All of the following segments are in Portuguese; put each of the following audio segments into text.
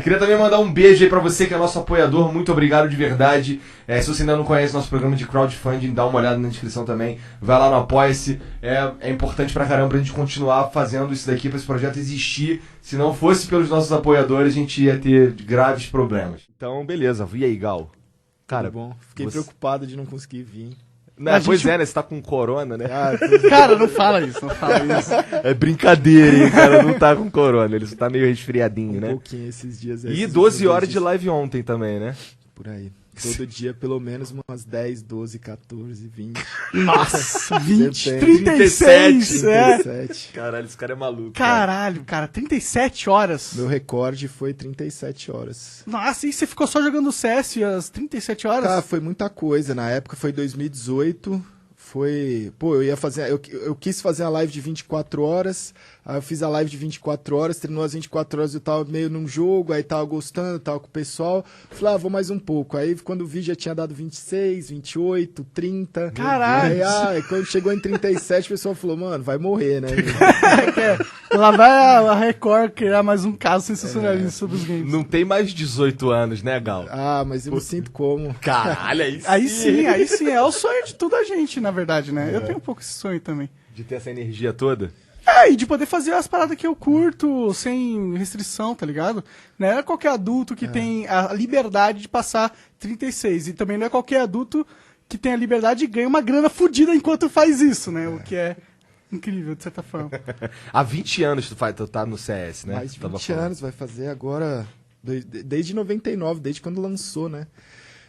Queria também mandar um beijo aí pra você que é nosso apoiador, muito obrigado de verdade. Se você ainda não conhece nosso programa de crowdfunding, dá uma olhada na descrição também, vai lá no Apoia-se. É importante pra caramba pra gente continuar fazendo isso daqui, pra esse projeto existir. Se não fosse pelos nossos apoiadores, a gente ia ter graves problemas. Então, beleza. E aí, Gal? Cara, bom. Fiquei preocupado de não conseguir vir. Pois né? Você tá com corona, né? Cara, não fala isso, não fala isso. É brincadeira, hein, cara? Não tá com corona, ele tá meio resfriadinho, né? Um pouquinho esses dias. E 12 horas de live ontem também, né? Por aí. Todo dia, pelo menos umas 10, 12, 14, 20. Nossa, 20, Depende. 36, 37. Caralho, esse cara é maluco. Caralho, cara, 37 horas. Meu recorde foi 37 horas. Nossa, e você ficou só jogando CS às 37 horas? Cara, foi muita coisa. Na época foi 2018. Pô, eu quis fazer a live de 24 horas, aí eu fiz a live de 24 horas, terminou as 24 horas, eu tava meio num jogo, aí tava gostando, tava com o pessoal, falei, vou mais um pouco. Aí quando vi já tinha dado 26, 28, 30. Caralho! Aí quando chegou em 37, o pessoal falou, mano, vai morrer, né? Lá vai a Record criar mais um caso sensacionalista sobre os games. Não tem mais 18 anos, né, Gal? Mas eu me sinto como. Caralho, aí sim. Aí sim, é o sonho de toda a gente, na verdade, né? Eu tenho um pouco esse sonho também. De ter essa energia toda? E de poder fazer as paradas que eu curto sem restrição, tá ligado? Não é qualquer adulto que tem a liberdade de passar 36. E também não é qualquer adulto que tem a liberdade e ganha uma grana fodida enquanto faz isso, né? O que é incrível, de certa forma. Há 20 anos tu tá no CS, né? Mais de 20 anos, vai fazer agora, desde 99, desde quando lançou, né?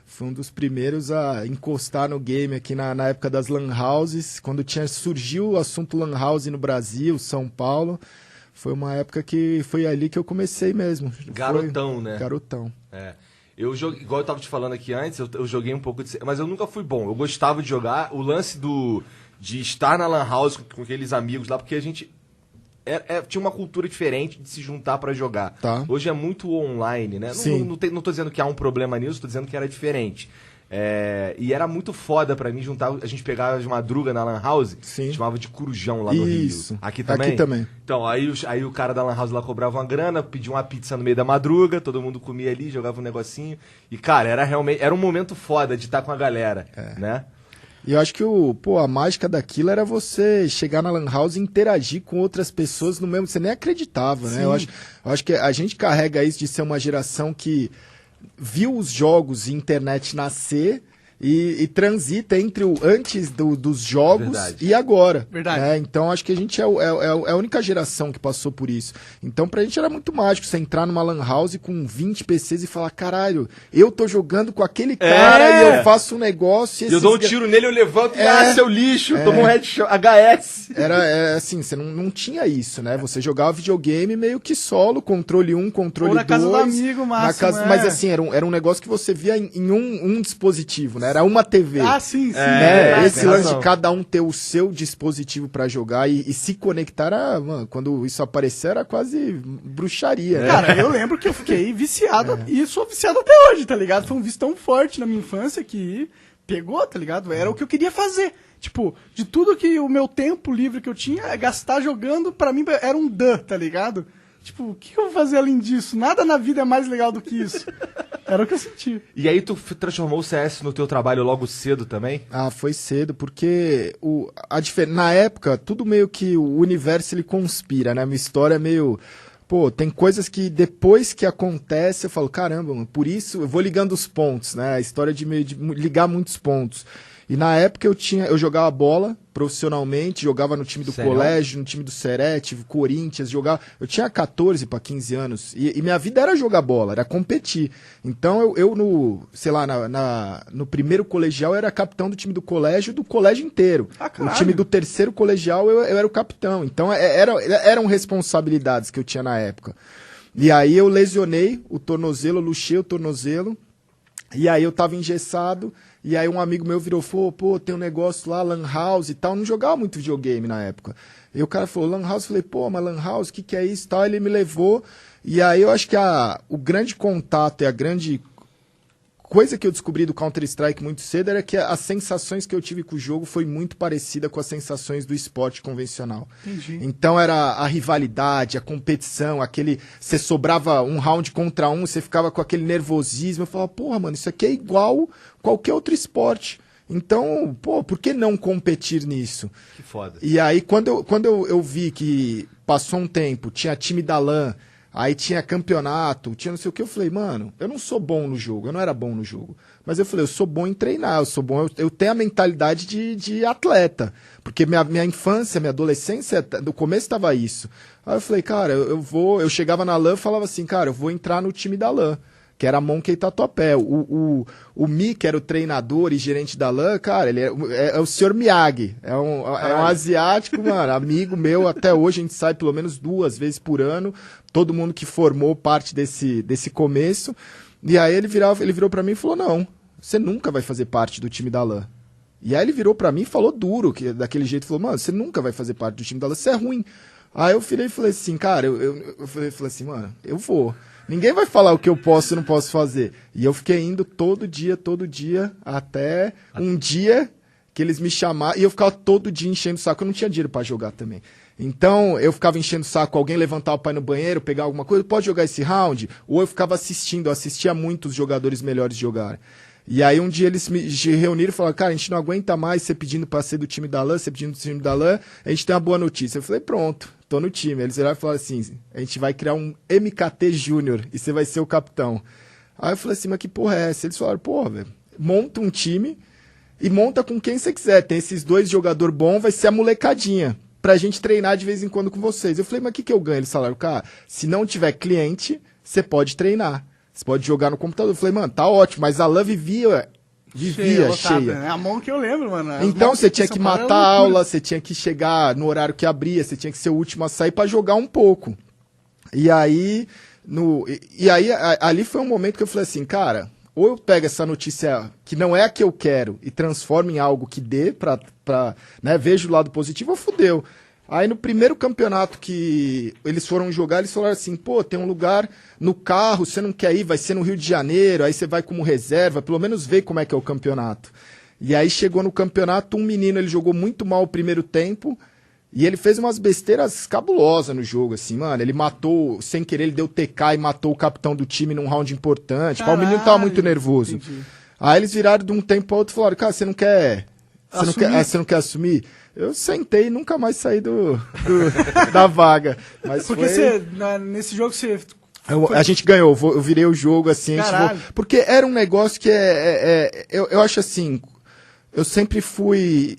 Foi um dos primeiros a encostar no game aqui na época das Lan Houses, quando surgiu o assunto Lan House no Brasil, São Paulo. Foi uma época que foi ali que eu comecei mesmo. Garotão, né? Garotão. Igual eu tava te falando aqui antes, eu joguei um pouco de... Mas eu nunca fui bom. Eu gostava de jogar. O lance de estar na Lan House com aqueles amigos lá, porque a gente... tinha uma cultura diferente de se juntar pra jogar. Tá. Hoje é muito online, né? Sim. Não tô dizendo que há um problema nisso, tô dizendo que era diferente. E era muito foda pra mim juntar. A gente pegava de madruga na Lan House, Sim. chamava de Corujão lá no Isso. Rio. Aqui também? Aqui também. Então, aí o cara da Lan House lá cobrava uma grana, pedia uma pizza no meio da madruga, todo mundo comia ali, jogava um negocinho. E, cara, era um momento foda de estar com a galera, né? E eu acho que a mágica daquilo era você chegar na Lan House e interagir com outras pessoas no mesmo... Você nem acreditava, né? Eu acho que a gente carrega isso de ser uma geração que viu os jogos e internet nascer e transita entre o antes dos jogos e agora. Verdade. Né? Então acho que a gente é a única geração que passou por isso. Então pra gente era muito mágico você entrar numa Lan House com 20 PCs e falar, caralho, eu tô jogando com aquele cara e eu faço um negócio... Eu dou um tiro nele, eu levanto e seu lixo, tomo um headshot, HS. Era assim, você não tinha isso, né? Você jogava videogame meio que solo, controle 1, controle 2. Ou na casa do amigo, máximo, Mas assim, era um negócio que você via em um dispositivo, né? Era uma TV. Sim. Né? Esse lance de cada um ter o seu dispositivo pra jogar e se conectar, mano, quando isso aparecer, era quase bruxaria. Né? Cara, eu lembro que eu fiquei viciado e sou viciado até hoje, tá ligado? Foi um vício tão forte na minha infância que pegou, tá ligado? Era o que eu queria fazer. Tipo, de tudo que o meu tempo livre que eu tinha, gastar jogando, pra mim era um tá ligado? Tipo, o que eu vou fazer além disso? Nada na vida é mais legal do que isso. Era o que eu senti. E aí tu transformou o CS no teu trabalho logo cedo também? Foi cedo, porque na época, tudo meio que o universo ele conspira, né? Minha história é meio... tem coisas que depois que acontece, eu falo, caramba, mano, por isso eu vou ligando os pontos, né? A história de ligar muitos pontos. E na época eu jogava bola profissionalmente, jogava no time do colégio, no time do Serete, Corinthians, eu tinha 14 para 15 anos e minha vida era jogar bola, era competir. Então eu no primeiro colegial eu era capitão do time do colégio inteiro. No time do terceiro colegial eu era o capitão. Então eram responsabilidades que eu tinha na época. E aí eu lesionei o tornozelo, luxei o tornozelo. E aí eu tava engessado, e aí um amigo meu virou e falou, tem um negócio lá, Lan House e tal, não jogava muito videogame na época. E o cara falou, Lan House, eu falei, mas Lan House, o que é isso e tal? Ele me levou, e aí eu acho que o grande contato e a grande coisa que eu descobri do Counter-Strike muito cedo era que as sensações que eu tive com o jogo foi muito parecida com as sensações do esporte convencional. Entendi. Então era a rivalidade, a competição, aquele... Você sobrava um round contra um, você ficava com aquele nervosismo. Eu falava, porra, mano, isso aqui é igual qualquer outro esporte. Então, pô, por que não competir nisso? Que foda. E aí, quando eu vi que passou um tempo, tinha time da LAN, aí tinha campeonato, tinha não sei o que, eu falei, mano, eu não sou bom no jogo, eu não era bom no jogo. Mas eu falei, eu sou bom em treinar, eu sou bom, eu tenho a mentalidade de atleta. Porque minha infância, minha adolescência, no começo tava isso. Aí eu falei, cara, eu chegava na LAN e falava assim, cara, eu vou entrar no time da LAN, que era Monkey Tatuapé. O Mi, que era o treinador e gerente da LAN, cara, ele é o Sr. Miyagi. É um asiático, mano, amigo meu. Até hoje a gente sai pelo menos 2 vezes por ano. Todo mundo que formou parte desse começo. E aí ele virou pra mim e falou, não, você nunca vai fazer parte do time da LAN. E aí ele virou pra mim e falou duro, daquele jeito, falou, mano, você nunca vai fazer parte do time da LAN, você é ruim. Aí eu virei e falei assim, cara, eu falei assim, mano, eu vou. Ninguém vai falar o que eu posso e não posso fazer. E eu fiquei indo todo dia, até um dia que eles me chamaram. E eu ficava todo dia enchendo o saco. Eu não tinha dinheiro pra jogar também. Então, eu ficava enchendo o saco, alguém levantava pra ir no banheiro, pegar alguma coisa, pode jogar esse round? Ou eu ficava assistindo, eu assistia muito os jogadores melhores jogarem. E aí um dia eles me reuniram e falaram, cara, a gente não aguenta mais você pedindo pra ser do time da LAN, você pedindo do time da LAN, a gente tem uma boa notícia. Eu falei, pronto, tô no time. Eles viraram e falaram assim, a gente vai criar um MKT Júnior e você vai ser o capitão. Aí eu falei assim, mas que porra é essa? Eles falaram, porra, velho, monta um time e monta com quem você quiser. Tem esses 2 jogadores bons, vai ser a molecadinha, pra gente treinar de vez em quando com vocês. Eu falei, mas o que eu ganho? Eles falaram, cara, se não tiver cliente, você pode treinar. Você pode jogar no computador. Eu falei, mano, tá ótimo, mas a LAN vivia cheia. É a mão que eu lembro, mano. Então você tinha que matar a aula, você tinha que chegar no horário que abria, você tinha que ser o último a sair pra jogar um pouco. E aí, ali foi um momento que eu falei assim, cara, ou eu pego essa notícia que não é a que eu quero e transformo em algo que dê né, vejo o lado positivo, ou fudeu. Aí no primeiro campeonato que eles foram jogar, eles falaram assim, pô, tem um lugar no carro, você não quer ir, vai ser no Rio de Janeiro, aí você vai como reserva, pelo menos ver como é que é o campeonato. E aí chegou no campeonato, um menino, ele jogou muito mal o primeiro tempo, e ele fez umas besteiras cabulosas no jogo, assim, mano, ele matou, sem querer, ele deu TK e matou o capitão do time num round importante. Caralho, o menino tava muito nervoso. Entendi. Aí eles viraram de um tempo para outro e falaram, cara, você não quer assumir? Eu sentei e nunca mais saí da vaga. Mas porque nesse jogo você... A gente ganhou, eu virei o jogo assim. Porque era um negócio que eu acho assim, eu sempre fui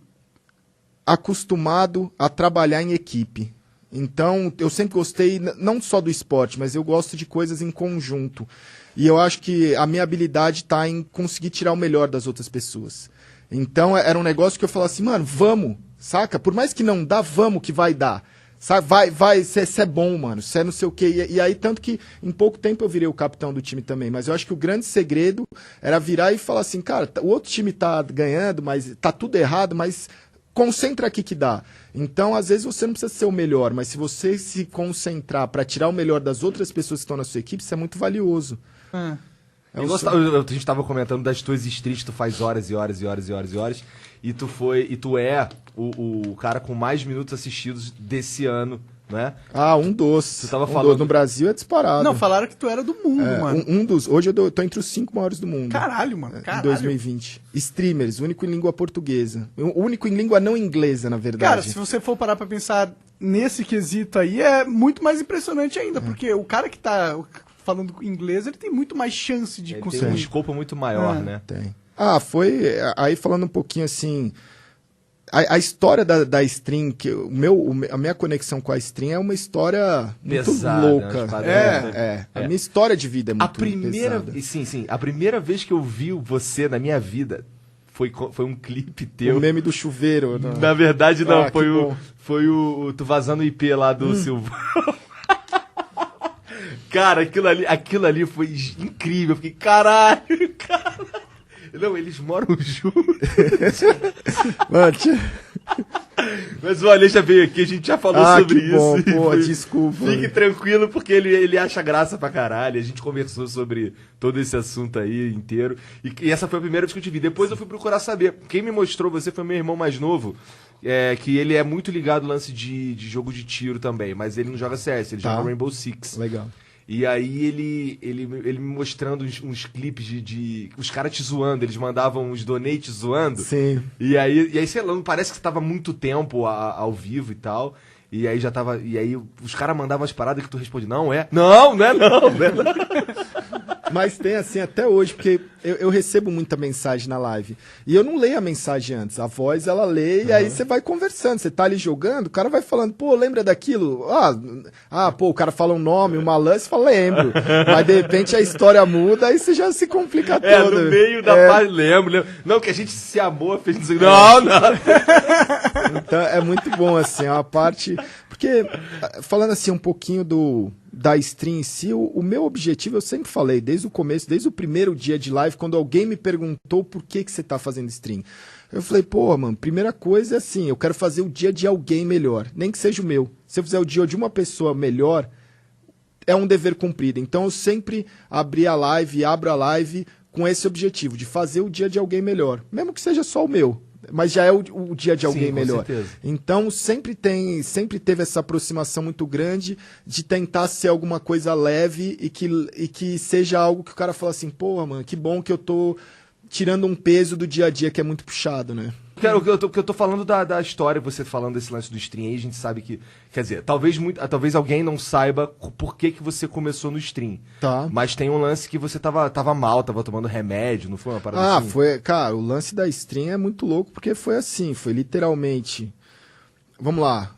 acostumado a trabalhar em equipe. Então, eu sempre gostei, não só do esporte, mas eu gosto de coisas em conjunto. E eu acho que a minha habilidade está em conseguir tirar o melhor das outras pessoas. Então, era um negócio que eu falava assim, mano, vamos, saca? Por mais que não dá, vamos que vai dar. Sabe? Vai, você é bom, mano, você é não sei o quê. E aí, tanto que em pouco tempo eu virei o capitão do time também. Mas eu acho que o grande segredo era virar e falar assim, cara, o outro time tá ganhando, mas tá tudo errado, mas concentra aqui que dá. Então, às vezes, você não precisa ser o melhor, mas se você se concentrar para tirar o melhor das outras pessoas que estão na sua equipe, isso é muito valioso. A gente tava comentando das tuas streams, tu faz horas e horas e horas e horas e horas, e tu é o cara com mais minutos assistidos desse ano, né? Ah, um dos. Tu tava falando... No Brasil é disparado. Não, falaram que tu era do mundo, mano. Hoje eu tô entre os 5 maiores do mundo. Caralho, mano. Em 2020. Streamers, único em língua portuguesa. Único em língua não inglesa, na verdade. Cara, se você for parar pra pensar nesse quesito aí, é muito mais impressionante ainda, porque o cara que tá falando inglês, ele tem muito mais chance de conseguir. Tem um escopo muito maior, né? Tem. Foi... Aí falando um pouquinho assim... A história da stream, a minha conexão com a stream é uma história pesada, muito louca. A minha história de vida é muito pesada. Sim. A primeira vez que eu vi você na minha vida foi um clipe teu. O meme do chuveiro. Não. Na verdade, não. Foi o tu vazando o IP lá do Silvão. Cara, aquilo ali foi incrível. Eu fiquei, caralho. Não, eles moram juntos. Mano, Mas o Ale já veio aqui, a gente já falou sobre que bom, isso. Pô, desculpa. Fique tranquilo, porque ele acha graça pra caralho. A gente conversou sobre todo esse assunto aí inteiro. E essa foi a primeira vez que eu te vi. Depois eu fui procurar saber. Quem me mostrou você foi meu irmão mais novo. Que ele é muito ligado ao lance de jogo de tiro também. Mas ele não joga CS, ele joga Rainbow Six. Legal. E aí ele me mostrando uns clipes de os caras te zoando, eles mandavam uns donates zoando. Sim. E aí, sei lá, não parece que você tava muito tempo ao vivo e tal. E aí já tava. E aí os caras mandavam as paradas que tu responde, não é? Não, não é não. Mas tem assim até hoje, porque eu recebo muita mensagem na live. E eu não leio a mensagem antes. A voz, ela lê e aí você vai conversando. Você tá ali jogando, o cara vai falando, pô, lembra daquilo? Pô, o cara fala um nome, uma lance, você fala, lembro. Mas de repente a história muda, aí você já se complica todo. No meio da paz, lembro. Não, que a gente se amou, fez isso. Não. Então é muito bom, assim, é uma parte... Porque, falando assim um pouquinho da stream em si, o meu objetivo, eu sempre falei, desde o começo, desde o primeiro dia de live, quando alguém me perguntou por que você tá fazendo stream. Eu falei, pô, mano, primeira coisa é assim, eu quero fazer o dia de alguém melhor, nem que seja o meu. Se eu fizer o dia de uma pessoa melhor, é um dever cumprido. Então eu sempre abro a live com esse objetivo, de fazer o dia de alguém melhor, mesmo que seja só o meu. Mas já é o dia de alguém melhor. Certeza. Então sempre teve essa aproximação muito grande de tentar ser alguma coisa leve e que seja algo que o cara fala assim, porra, mano, que bom que eu tô tirando um peso do dia a dia que é muito puxado, né? Eu tô falando da história, você falando desse lance do stream aí, a gente sabe que... Quer dizer, talvez alguém não saiba por que você começou no stream. Tá. Mas tem um lance que você tava mal, tava tomando remédio, não foi uma parada assim? Foi... Cara, o lance da stream é muito louco, porque foi assim, foi literalmente... Vamos lá.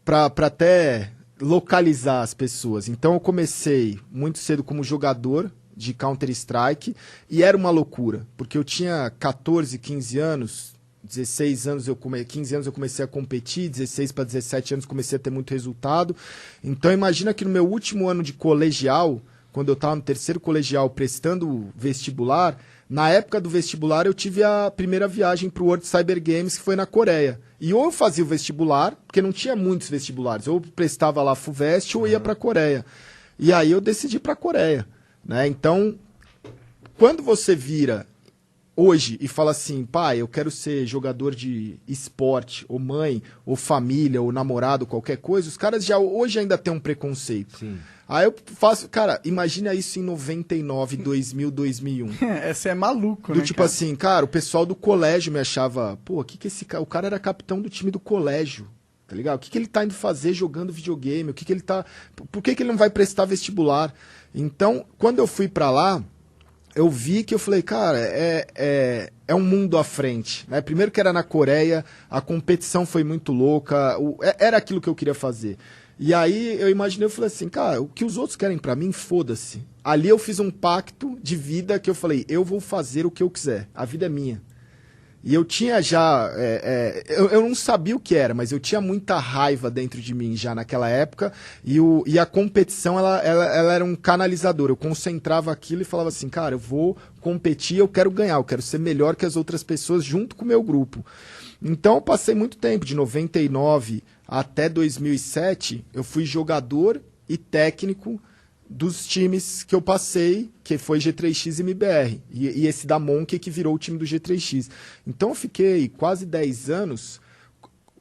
Pra até localizar as pessoas. Então eu comecei muito cedo como jogador de Counter-Strike e era uma loucura, porque eu tinha 14, 15 anos... 15 anos eu comecei a competir, 16 para 17 anos comecei a ter muito resultado. Então imagina que no meu último ano de colegial, quando eu estava no terceiro colegial prestando vestibular, na época do vestibular eu tive a primeira viagem para o World Cyber Games, que foi na Coreia. E ou eu fazia o vestibular, porque não tinha muitos vestibulares, ou eu prestava lá a FUVEST ou ia para a Coreia. E aí eu decidi para a Coreia, né? Então, quando você vira... hoje e fala assim, pai, eu quero ser jogador de esporte, ou mãe, ou família, ou namorado, qualquer coisa, os caras já hoje ainda têm um preconceito. Sim. Aí eu faço, cara, imagina isso em 99, 2000, 2001. Essa é maluco, Do né, tipo cara? assim, cara, o pessoal do colégio me achava, pô, que esse cara, o cara era capitão do time do colégio, tá ligado? O que ele tá indo fazer jogando videogame? O que ele tá, por que ele não vai prestar vestibular? Então, quando eu fui pra lá, eu vi que eu falei, cara, é um mundo à frente, né? Primeiro que era na Coreia, a competição foi muito louca, era aquilo que eu queria fazer. E aí eu imaginei, eu falei assim, cara, o que os outros querem pra mim, foda-se. Ali eu fiz um pacto de vida que eu falei, eu vou fazer o que eu quiser, a vida é minha. E eu tinha já, eu não sabia o que era, mas eu tinha muita raiva dentro de mim já naquela época, e a competição, ela era um canalizador, eu concentrava aquilo e falava assim, cara, eu vou competir, eu quero ganhar, eu quero ser melhor que as outras pessoas junto com o meu grupo. Então eu passei muito tempo, de 99 até 2007, eu fui jogador e técnico dos times que eu passei, que foi G3X e MBR, e esse da Monkey que virou o time do G3X. Então eu fiquei quase 10 anos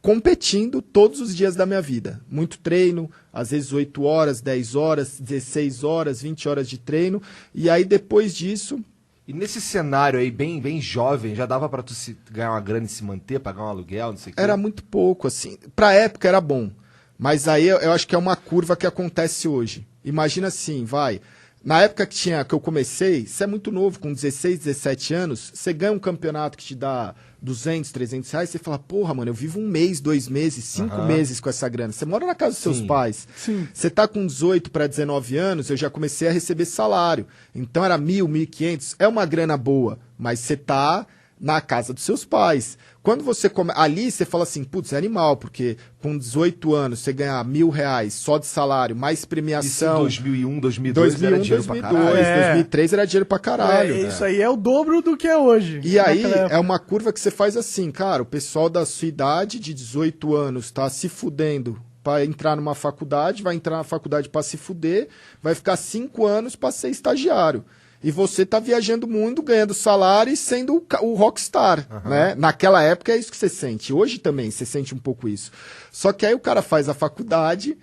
competindo todos os dias da minha vida. Muito treino, às vezes 8 horas, 10 horas, 16 horas, 20 horas de treino, e aí depois disso... E nesse cenário aí, bem jovem, já dava pra tu ganhar uma grana e se manter, pagar um aluguel, não sei o que? Era muito pouco, assim. Pra época era bom, mas aí eu acho que é uma curva que acontece hoje. Imagina assim, na época que eu comecei, você é muito novo, com 16, 17 anos, você ganha um campeonato que te dá 200, 300 reais, você fala, porra, mano, eu vivo 1 mês, 2 meses, 5 meses com essa grana. Você mora na casa dos seus pais. Sim. Você tá com 18 para 19 anos, eu já comecei a receber salário. Então era 1.000, 1.500, é uma grana boa, mas você tá na casa dos seus pais. Quando você ali você fala assim, putz, é animal, porque com 18 anos você ganhar R$1.000 só de salário, mais premiação. Isso em 2001, 2002 era dinheiro 2002, pra caralho. 2003 era dinheiro pra caralho. Isso aí é o dobro do que é hoje. E aí Naquela época. é uma curva que você faz assim, cara, o pessoal da sua idade de 18 anos tá se fudendo para entrar numa faculdade, vai entrar na faculdade para se fuder, vai ficar 5 anos para ser estagiário. E você tá viajando o mundo, ganhando salário e sendo o rockstar, né? Naquela época é isso que você sente. Hoje também você sente um pouco isso. Só que aí o cara faz a faculdade,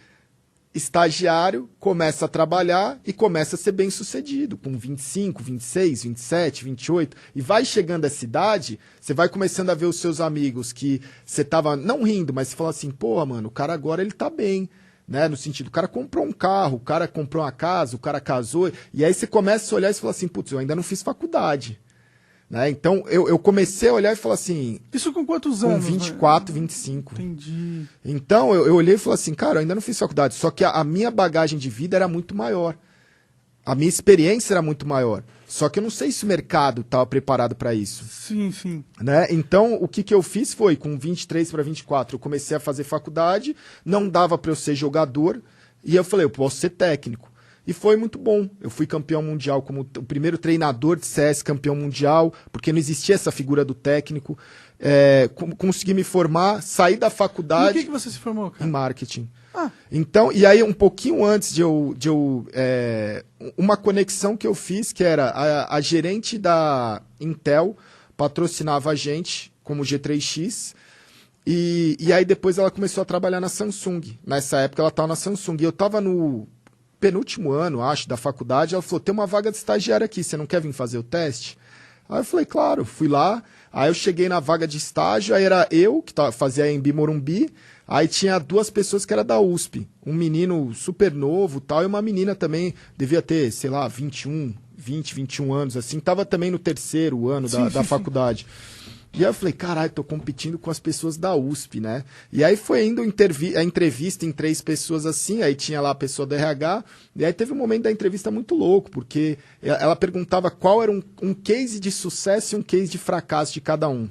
estagiário, começa a trabalhar e começa a ser bem sucedido. Com 25, 26, 27, 28. E vai chegando essa idade, você vai começando a ver os seus amigos que você tava, não rindo, mas você fala assim, pô, mano, o cara agora ele tá bem. Né? No sentido, o cara comprou um carro, o cara comprou uma casa, o cara casou, e aí você começa a olhar e fala assim, putz, eu ainda não fiz faculdade. Né? Então, eu comecei a olhar e falar assim... Isso com quantos com anos? 24, 25. Entendi. Então, eu olhei e falei assim, cara, eu ainda não fiz faculdade, só que a minha bagagem de vida era muito maior. A minha experiência era muito maior. Só que eu não sei se o mercado estava preparado para isso. Sim, sim. Né? Então, o que eu fiz foi, com 23 para 24, eu comecei a fazer faculdade, não dava para eu ser jogador, e eu falei, eu posso ser técnico. E foi muito bom. Eu fui campeão mundial como o primeiro treinador de CS campeão mundial, porque não existia essa figura do técnico. Consegui me formar, saí da faculdade... E o que você se formou, cara? Em marketing. Ah. Então, e aí um pouquinho antes uma conexão que eu fiz, que era a gerente da Intel patrocinava a gente como G3X, e aí depois ela começou a trabalhar na Samsung. Nessa época ela estava na Samsung, e eu estava no penúltimo ano, acho, da faculdade, ela falou, tem uma vaga de estagiário aqui, você não quer vir fazer o teste? Aí eu falei, claro, fui lá, aí eu cheguei na vaga de estágio, aí era eu, que fazia a Embi Morumbi, aí tinha 2 pessoas que era da USP, um menino super novo tal, e uma menina também, devia ter, sei lá, 20, 21 anos, assim, tava também no 3º ano da faculdade. E aí eu falei, caralho, tô competindo com as pessoas da USP, né? E aí foi indo a entrevista em 3 pessoas assim, aí tinha lá a pessoa do RH, e aí teve um momento da entrevista muito louco, porque ela perguntava qual era um case de sucesso e um case de fracasso de cada um.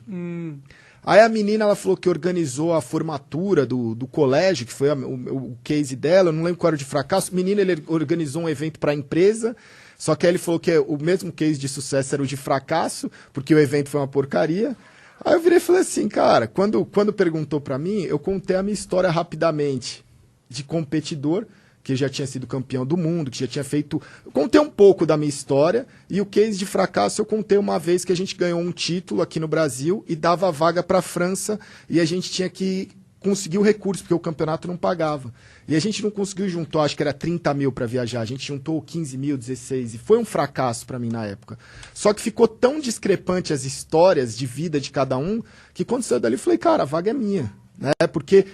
Aí a menina, ela falou que organizou a formatura do colégio, que foi o case dela, eu não lembro qual era de fracasso. O menino, ele organizou um evento para a empresa, só que aí ele falou que o mesmo case de sucesso era o de fracasso, porque o evento foi uma porcaria. Aí eu virei e falei assim, cara, quando perguntou para mim, eu contei a minha história rapidamente de competidor, que já tinha sido campeão do mundo, que já tinha feito... Eu contei um pouco da minha história, e o case de fracasso eu contei uma vez que a gente ganhou um título aqui no Brasil e dava vaga para a França, e a gente tinha que conseguir o recurso, porque o campeonato não pagava. E a gente não conseguiu juntar, acho que era 30 mil para viajar, a gente juntou 15 mil, 16, e foi um fracasso para mim na época. Só que ficou tão discrepante as histórias de vida de cada um, que quando saiu dali eu falei, cara, a vaga é minha. Né? Porque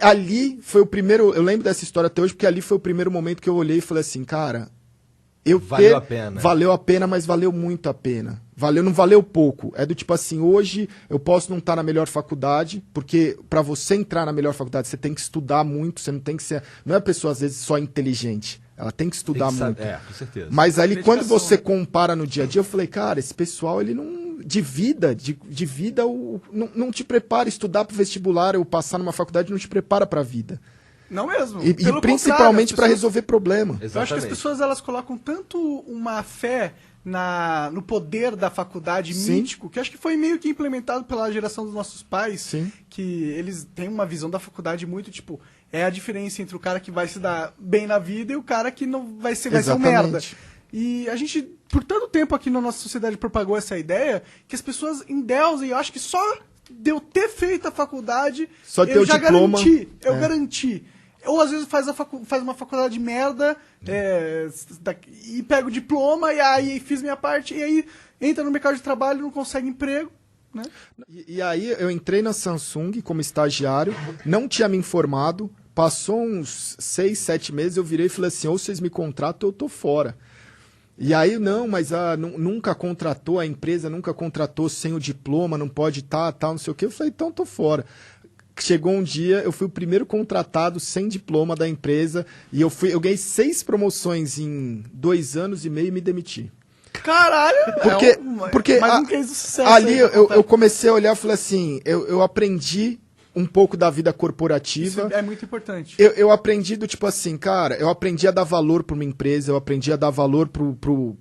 ali foi o primeiro, eu lembro dessa história até hoje, porque ali foi o primeiro momento que eu olhei e falei assim, cara, valeu a pena. Valeu a pena, mas valeu muito a pena. Não valeu pouco. É do tipo assim, hoje eu posso não estar na melhor faculdade, porque para você entrar na melhor faculdade, você tem que estudar muito, você não tem que ser, não é a pessoa às vezes só inteligente. Ela tem que estudar muito. Com certeza. Mas ali quando você compara no dia a dia, eu falei, cara, esse pessoal, ele não de vida não te prepara. Estudar para o vestibular ou passar numa faculdade não te prepara para a vida. Não mesmo. E principalmente para resolver problema. Exatamente. Eu acho que as pessoas elas colocam tanto uma fé no poder da faculdade mítico, que acho que foi meio que implementado pela geração dos nossos pais, Sim. que eles têm uma visão da faculdade muito, tipo, é a diferença entre o cara que vai se dar bem na vida e o cara que não vai ser um merda. E a gente, por tanto tempo aqui na nossa sociedade propagou essa ideia, que as pessoas endeusam, e eu acho que só de eu ter feito a faculdade, só eu já diploma, garanti. Ou às vezes faz uma faculdade de merda, e pega o diploma, e aí fiz minha parte, e aí entra no mercado de trabalho e não consegue emprego. Né? E aí eu entrei na Samsung como estagiário, não tinha me informado, passou uns 6, 7 meses, eu virei e falei assim, ou vocês me contratam ou eu tô fora. E aí, não, mas nunca contratou, a empresa nunca contratou sem o diploma, não pode tal, não sei o quê. Eu falei, então tô fora. Chegou um dia, eu fui o primeiro contratado sem diploma da empresa, e eu ganhei 6 promoções em 2 anos e meio e me demiti. Caralho! Porque mais um case do sucesso ali aí, eu comecei a olhar e falei assim, eu aprendi um pouco da vida corporativa. Isso é muito importante. Eu aprendi do tipo assim, cara, eu aprendi a dar valor para uma empresa, eu aprendi a dar valor pro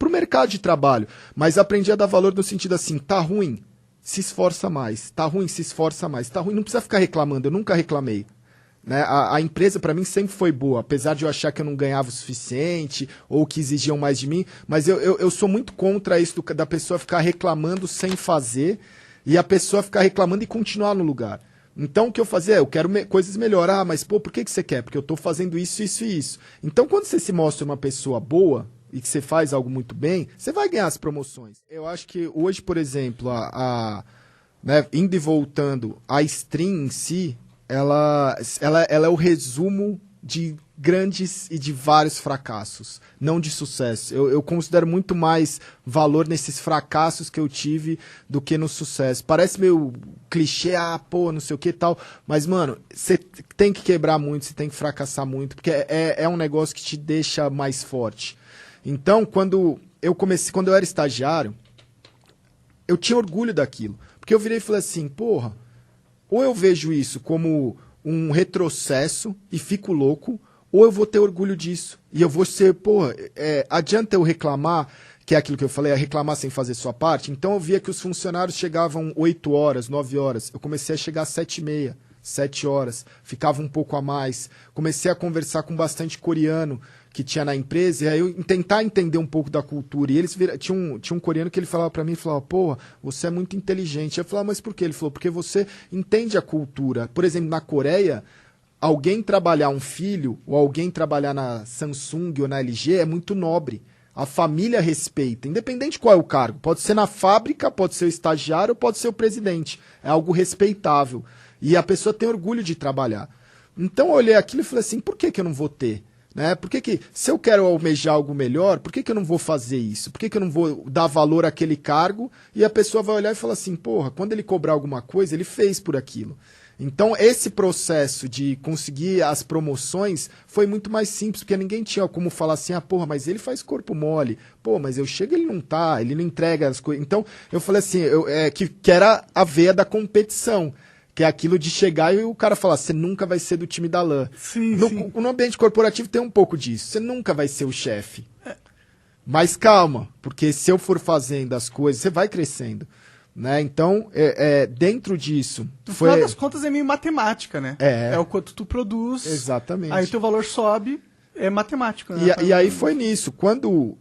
mercado de trabalho, mas aprendi a dar valor no sentido assim, tá ruim, se esforça mais, tá ruim, se esforça mais, tá ruim, não precisa ficar reclamando, eu nunca reclamei. Né? A empresa para mim sempre foi boa, apesar de eu achar que eu não ganhava o suficiente ou que exigiam mais de mim, mas eu sou muito contra isso da pessoa ficar reclamando sem fazer e a pessoa ficar reclamando e continuar no lugar. Então o que eu fazia eu quero coisas melhor. Ah, mas pô, por que você quer? Porque eu tô fazendo isso, isso e isso. Então quando você se mostra uma pessoa boa e que você faz algo muito bem, você vai ganhar as promoções. Eu acho que hoje, por exemplo, né, indo e voltando, a stream em si, ela é o resumo de grandes e de vários fracassos, não de sucesso. Eu considero muito mais valor nesses fracassos que eu tive do que no sucesso. Parece meio clichê, pô, não sei o que e tal, mas, mano, você tem que quebrar muito, você tem que fracassar muito, porque é um negócio que te deixa mais forte. Então, quando eu era estagiário, eu tinha orgulho daquilo, porque eu virei e falei assim, porra, ou eu vejo isso como um retrocesso e fico louco, ou eu vou ter orgulho disso. E eu vou ser, porra, adianta eu reclamar, que é aquilo que eu falei, reclamar sem fazer sua parte. Então eu via que os funcionários chegavam 8 horas, 9 horas. Eu comecei a chegar às 7h30, 7 horas. Ficava um pouco a mais. Comecei a conversar com bastante coreano que tinha na empresa, e aí eu tentar entender um pouco da cultura. E eles tinha um coreano que ele falava pra mim, falava, porra, você é muito inteligente. Eu falava, mas por quê? Ele falou, porque você entende a cultura. Por exemplo, na Coreia, alguém trabalhar um filho, ou alguém trabalhar na Samsung ou na LG é muito nobre. A família respeita, independente qual é o cargo. Pode ser na fábrica, pode ser o estagiário, pode ser o presidente. É algo respeitável. E a pessoa tem orgulho de trabalhar. Então eu olhei aquilo e falei assim, por que eu não vou ter? Né? Por que, se eu quero almejar algo melhor, por que eu não vou fazer isso? Por que eu não vou dar valor àquele cargo? E a pessoa vai olhar e falar assim, porra, quando ele cobrar alguma coisa, ele fez por aquilo. Então, esse processo de conseguir as promoções foi muito mais simples, porque ninguém tinha como falar assim, porra, mas ele faz corpo mole. Pô, mas eu chego e ele não tá, ele não entrega as coisas. Então, eu falei assim, que era a veia da competição. Que é aquilo de chegar e o cara falar, você nunca vai ser do time da LAN. Sim. No ambiente corporativo tem um pouco disso. Você nunca vai ser o chefe. Mas calma, porque se eu for fazendo as coisas, você vai crescendo. Né? Então, dentro disso... No final das contas é meio matemática, né? É o quanto tu produz. Exatamente. Aí teu valor sobe, é matemático. Né? E aí foi nisso. Quando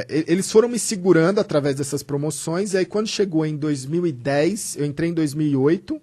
eles foram me segurando através dessas promoções, e aí quando chegou em 2010, eu entrei em 2008...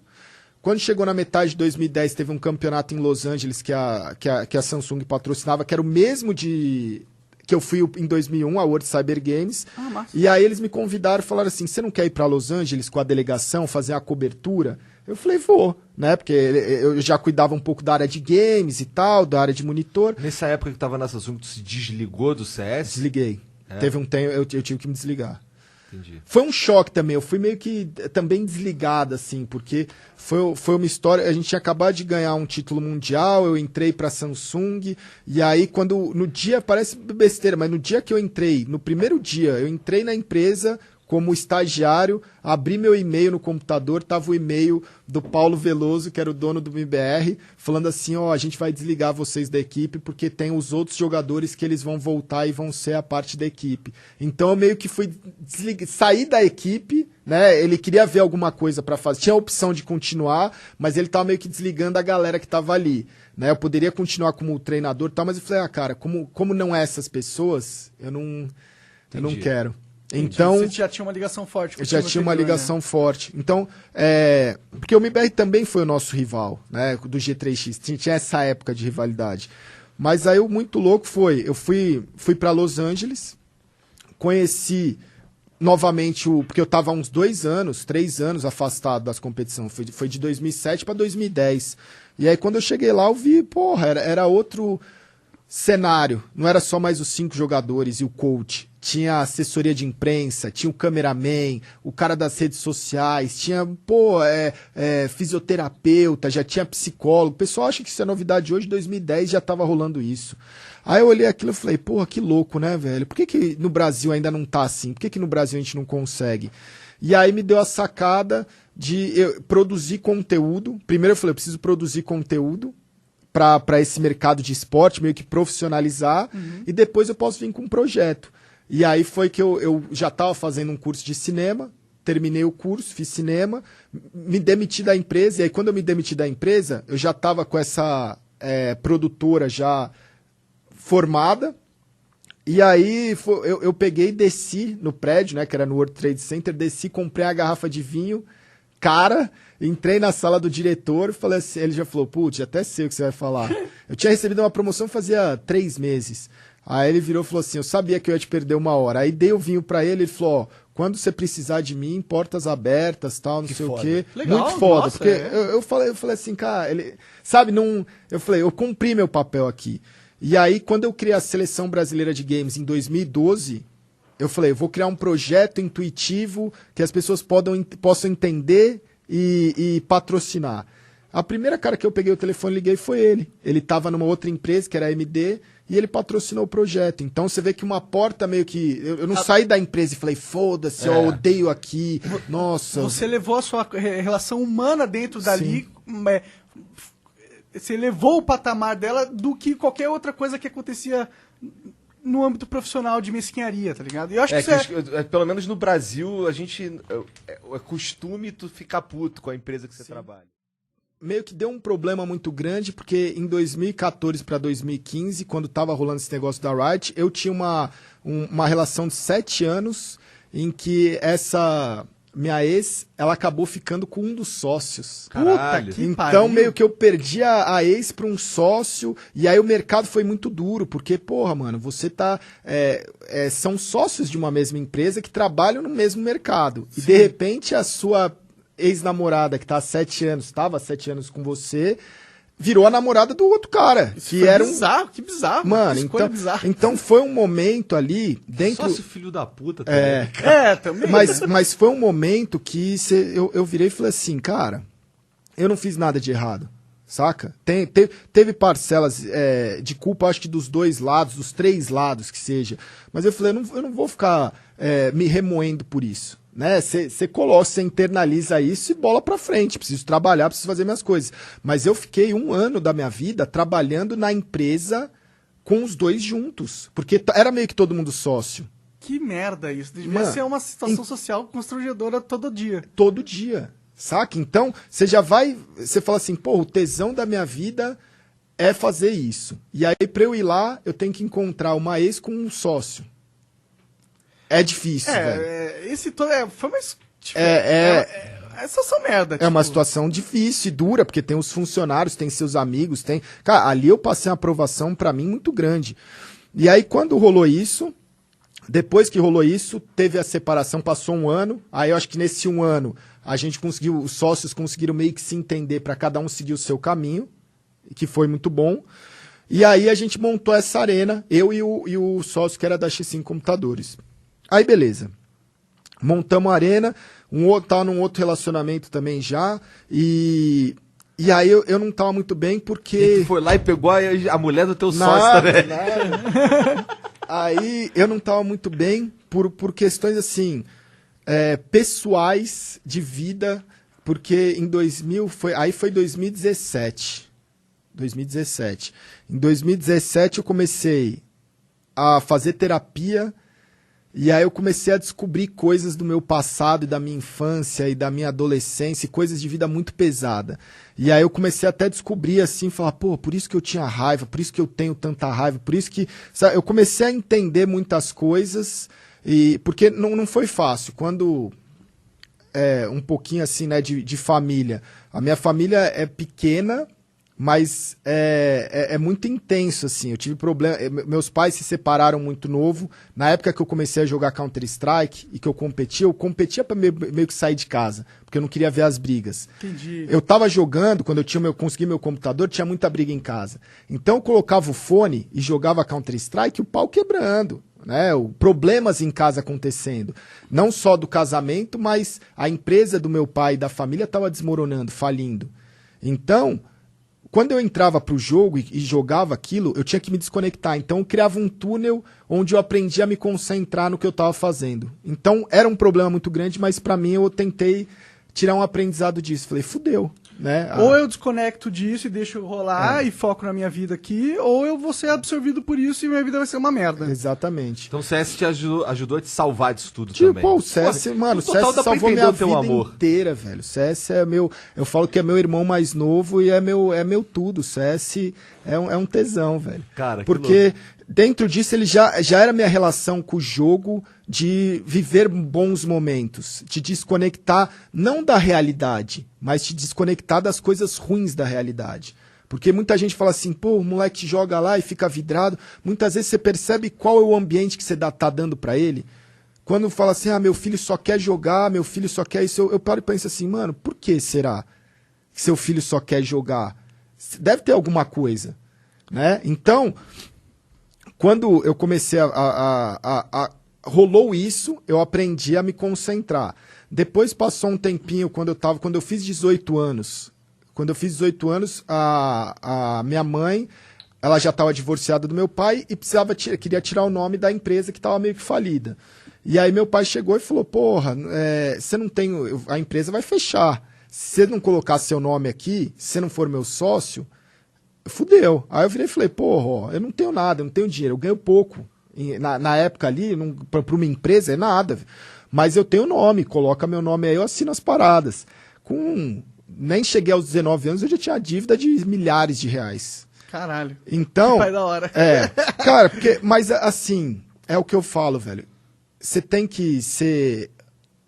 Quando chegou na metade de 2010, teve um campeonato em Los Angeles que a Samsung patrocinava, que era o mesmo que eu fui em 2001, a World Cyber Games. Massa. E aí eles me convidaram e falaram assim, você não quer ir para Los Angeles com a delegação, fazer a cobertura? Eu falei, vou, né? Porque eu já cuidava um pouco da área de games e tal, da área de monitor. Nessa época que tava na Samsung, tu se desligou do CS? Desliguei. Teve um tempo, eu tive que me desligar. Entendi. Foi um choque também, eu fui meio que também desligado, assim, porque foi uma história, a gente tinha acabado de ganhar um título mundial, eu entrei pra Samsung, e aí no dia, parece besteira, mas no dia que eu entrei, no primeiro dia, eu entrei na empresa como estagiário, abri meu e-mail no computador, tava o e-mail do Paulo Veloso, que era o dono do MBR, falando assim, a gente vai desligar vocês da equipe, porque tem os outros jogadores que eles vão voltar e vão ser a parte da equipe. Então eu meio que fui sair da equipe, né? Ele queria ver alguma coisa para fazer, tinha a opção de continuar, mas ele tava meio que desligando a galera que tava ali. Né? Eu poderia continuar como treinador e tal, mas eu falei, cara, como não é essas pessoas, eu não quero. Então, você já tinha uma ligação forte com o já tinha uma ligação forte. Então, porque o MBR também foi o nosso rival, né, do G3X. Tinha essa época de rivalidade. Mas aí o muito louco eu fui para Los Angeles, conheci novamente porque eu estava há uns 3 anos afastado das competições. Foi de 2007 para 2010. E aí quando eu cheguei lá, eu vi, porra, era outro cenário. Não era só mais os 5 jogadores e o coach. tinha assessoria de imprensa, tinha o cameraman, o cara das redes sociais, tinha, fisioterapeuta, já tinha psicólogo. O pessoal acha que isso é novidade hoje, 2010 já tava rolando isso. Aí eu olhei aquilo e falei, porra, que louco, né, velho? Por que no Brasil ainda não tá assim? Por que no Brasil a gente não consegue? E aí me deu a sacada de eu produzir conteúdo. Primeiro eu falei, eu preciso produzir conteúdo para esse mercado de esporte, meio que profissionalizar, e depois eu posso vir com um projeto. E aí foi que eu já estava fazendo um curso de cinema, terminei o curso, fiz cinema, me demiti da empresa, e aí quando eu me demiti da empresa, eu já estava com essa produtora já formada, e aí eu peguei e desci no prédio, né, que era no World Trade Center, desci, comprei a garrafa de vinho, cara, entrei na sala do diretor e falei assim, ele já falou, putz, até sei o que você vai falar. Eu tinha recebido uma promoção fazia 3 meses. Aí ele virou e falou assim, eu sabia que eu ia te perder 1 hora. Aí dei o vinho pra ele falou, ó, quando você precisar de mim, portas abertas, tal, não sei o quê. Legal, muito foda, nossa, porque eu falei assim, cara, ele, sabe, eu falei, eu cumpri meu papel aqui. E aí, quando eu criei a Seleção Brasileira de Games em 2012, eu falei, eu vou criar um projeto intuitivo que as pessoas possam entender e patrocinar. A primeira cara que eu peguei o telefone e liguei foi ele. Ele estava numa outra empresa, que era a MD, e ele patrocinou o projeto. Então você vê que uma porta meio que... Eu não saí da empresa e falei, foda-se, eu odeio aqui, nossa... Você levou a sua relação humana dentro dali, você levou o patamar dela do que qualquer outra coisa que acontecia no âmbito profissional de mesquinharia, tá ligado? E eu acho que pelo menos no Brasil, a gente... É costume tu ficar puto com a empresa que você trabalha. Meio que deu um problema muito grande, porque em 2014 para 2015, quando tava rolando esse negócio da Riot, eu tinha uma relação de 7 anos em que essa minha ex, ela acabou ficando com um dos sócios. Caralho. Puta que Então pariu. meio que eu perdi a ex para um sócio, e aí o mercado foi muito duro, porque, porra, mano, você tá... são sócios de uma mesma empresa que trabalham no mesmo mercado. E de repente a sua ex-namorada, que tá há 7 anos, estava há 7 anos com você, virou a namorada do outro cara. Isso que foi era bizarro, que bizarro. Mano, que escolha bizarra. então foi um momento ali dentro. Sócio filho da puta também. Também. Mas foi um momento que eu virei e falei assim, cara, eu não fiz nada de errado, saca? Teve parcelas de culpa, acho que dos 2 lados, dos 3 lados que seja. Mas eu falei, eu não vou ficar me remoendo por isso. Né? Você internaliza isso e bola pra frente. Preciso trabalhar, preciso fazer minhas coisas. Mas eu fiquei 1 ano da minha vida trabalhando na empresa com os 2 juntos. Porque era meio que todo mundo sócio. Que merda isso. Devia ser uma situação social constrangedora todo dia. Todo dia. Saca? Então, você já vai... Você fala assim, pô, o tesão da minha vida é fazer isso. E aí, pra eu ir lá, eu tenho que encontrar uma ex com um sócio. É difícil, velho. Foi uma... É situação merda. É uma situação difícil e dura, porque tem os funcionários, tem seus amigos, tem... Cara, ali eu passei uma aprovação pra mim muito grande. E aí, quando rolou isso, depois que rolou isso, teve a separação, passou 1 ano, aí eu acho que nesse 1 ano, a gente conseguiu, os sócios conseguiram meio que se entender pra cada um seguir o seu caminho, que foi muito bom. E aí a gente montou essa arena, eu e o sócio que era da X5 Computadores. Aí, beleza. Montamos a arena, tava num outro relacionamento também já, e aí eu não tava muito bem porque... E tu foi lá e pegou a mulher do teu sócio também. Aí eu não tava muito bem por questões assim, pessoais de vida, porque em 2017. 2017. Em 2017 eu comecei a fazer terapia. E aí eu comecei a descobrir coisas do meu passado e da minha infância e da minha adolescência, coisas de vida muito pesada. E aí eu comecei até a descobrir assim, falar, pô, por isso que eu tinha raiva, por isso que eu tenho tanta raiva, por isso que... Sabe, eu comecei a entender muitas coisas, porque não foi fácil. Quando um pouquinho assim, né, de família. A minha família é pequena, mas é muito intenso, assim. Eu tive problema. Meus pais se separaram muito novo. Na época que eu comecei a jogar Counter-Strike e que eu competia pra meio que sair de casa, porque eu não queria ver as brigas. Entendi. Eu tava jogando, quando eu consegui meu computador, tinha muita briga em casa. Então eu colocava o fone e jogava Counter-Strike, o pau quebrando. né? Problemas em casa acontecendo. Não só do casamento, mas a empresa do meu pai e da família estava desmoronando, falindo. Então, quando eu entrava pro jogo e jogava aquilo, eu tinha que me desconectar. Então eu criava um túnel onde eu aprendia a me concentrar no que eu estava fazendo. Então era um problema muito grande, mas para mim eu tentei tirar um aprendizado disso. Falei, fudeu, né? Ou eu desconecto disso e deixo rolar e foco na minha vida aqui, ou eu vou ser absorvido por isso e minha vida vai ser uma merda. Exatamente. Então o CS te ajudou a te salvar disso tudo Tipo, também. pô, o CS, mano, o CS salvou minha vida inteira, velho. O CS é meu... Eu falo que é meu irmão mais novo e é meu tudo. O CS é um tesão, velho. Cara, porque dentro disso ele já era minha relação com o jogo de viver bons momentos, de desconectar não da realidade, mas de desconectar das coisas ruins da realidade. Porque muita gente fala assim, pô, o moleque joga lá e fica vidrado. Muitas vezes você percebe qual é o ambiente que você tá dando pra ele. Quando fala assim, meu filho só quer jogar, meu filho só quer isso, eu paro e penso assim, mano, por que será que seu filho só quer jogar? Deve ter alguma coisa, né? Então, quando eu comecei rolou isso, eu aprendi a me concentrar. Depois passou um tempinho, quando eu fiz 18 anos. Quando eu fiz 18 anos, a minha mãe, ela já estava divorciada do meu pai e queria tirar o nome da empresa que estava meio que falida. E aí meu pai chegou e falou, porra, você não tem, a empresa vai fechar. Se você não colocar seu nome aqui, se você não for meu sócio, fudeu. Aí eu virei e falei, porra, eu não tenho nada, eu não tenho dinheiro, eu ganho pouco. Na época ali, para uma empresa é nada. Mas eu tenho nome, coloca meu nome aí, eu assino as paradas. Nem cheguei aos 19 anos, eu já tinha dívida de milhares de reais. Caralho. Então, pai da hora. Cara, mas assim, é o que eu falo, velho. Você tem que ser,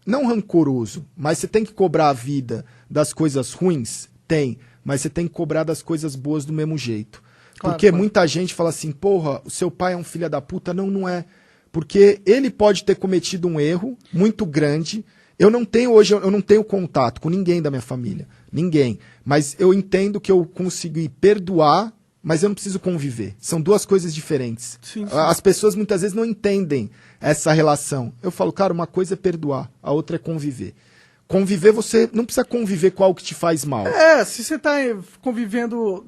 não rancoroso, mas você tem que cobrar a vida das coisas ruins? Tem, mas você tem que cobrar das coisas boas do mesmo jeito. Claro, porque claro. muita gente fala assim, porra, o seu pai é um filho da puta. Não, não é. Porque ele pode ter cometido um erro muito grande. Eu não tenho contato com ninguém da minha família. Ninguém. Mas eu entendo que eu consegui perdoar, mas eu não preciso conviver. São duas coisas diferentes. Sim, sim. As pessoas muitas vezes não entendem essa relação. Eu falo, cara, uma coisa é perdoar, a outra é conviver. Conviver, você não precisa conviver com algo que te faz mal. Se você tá convivendo,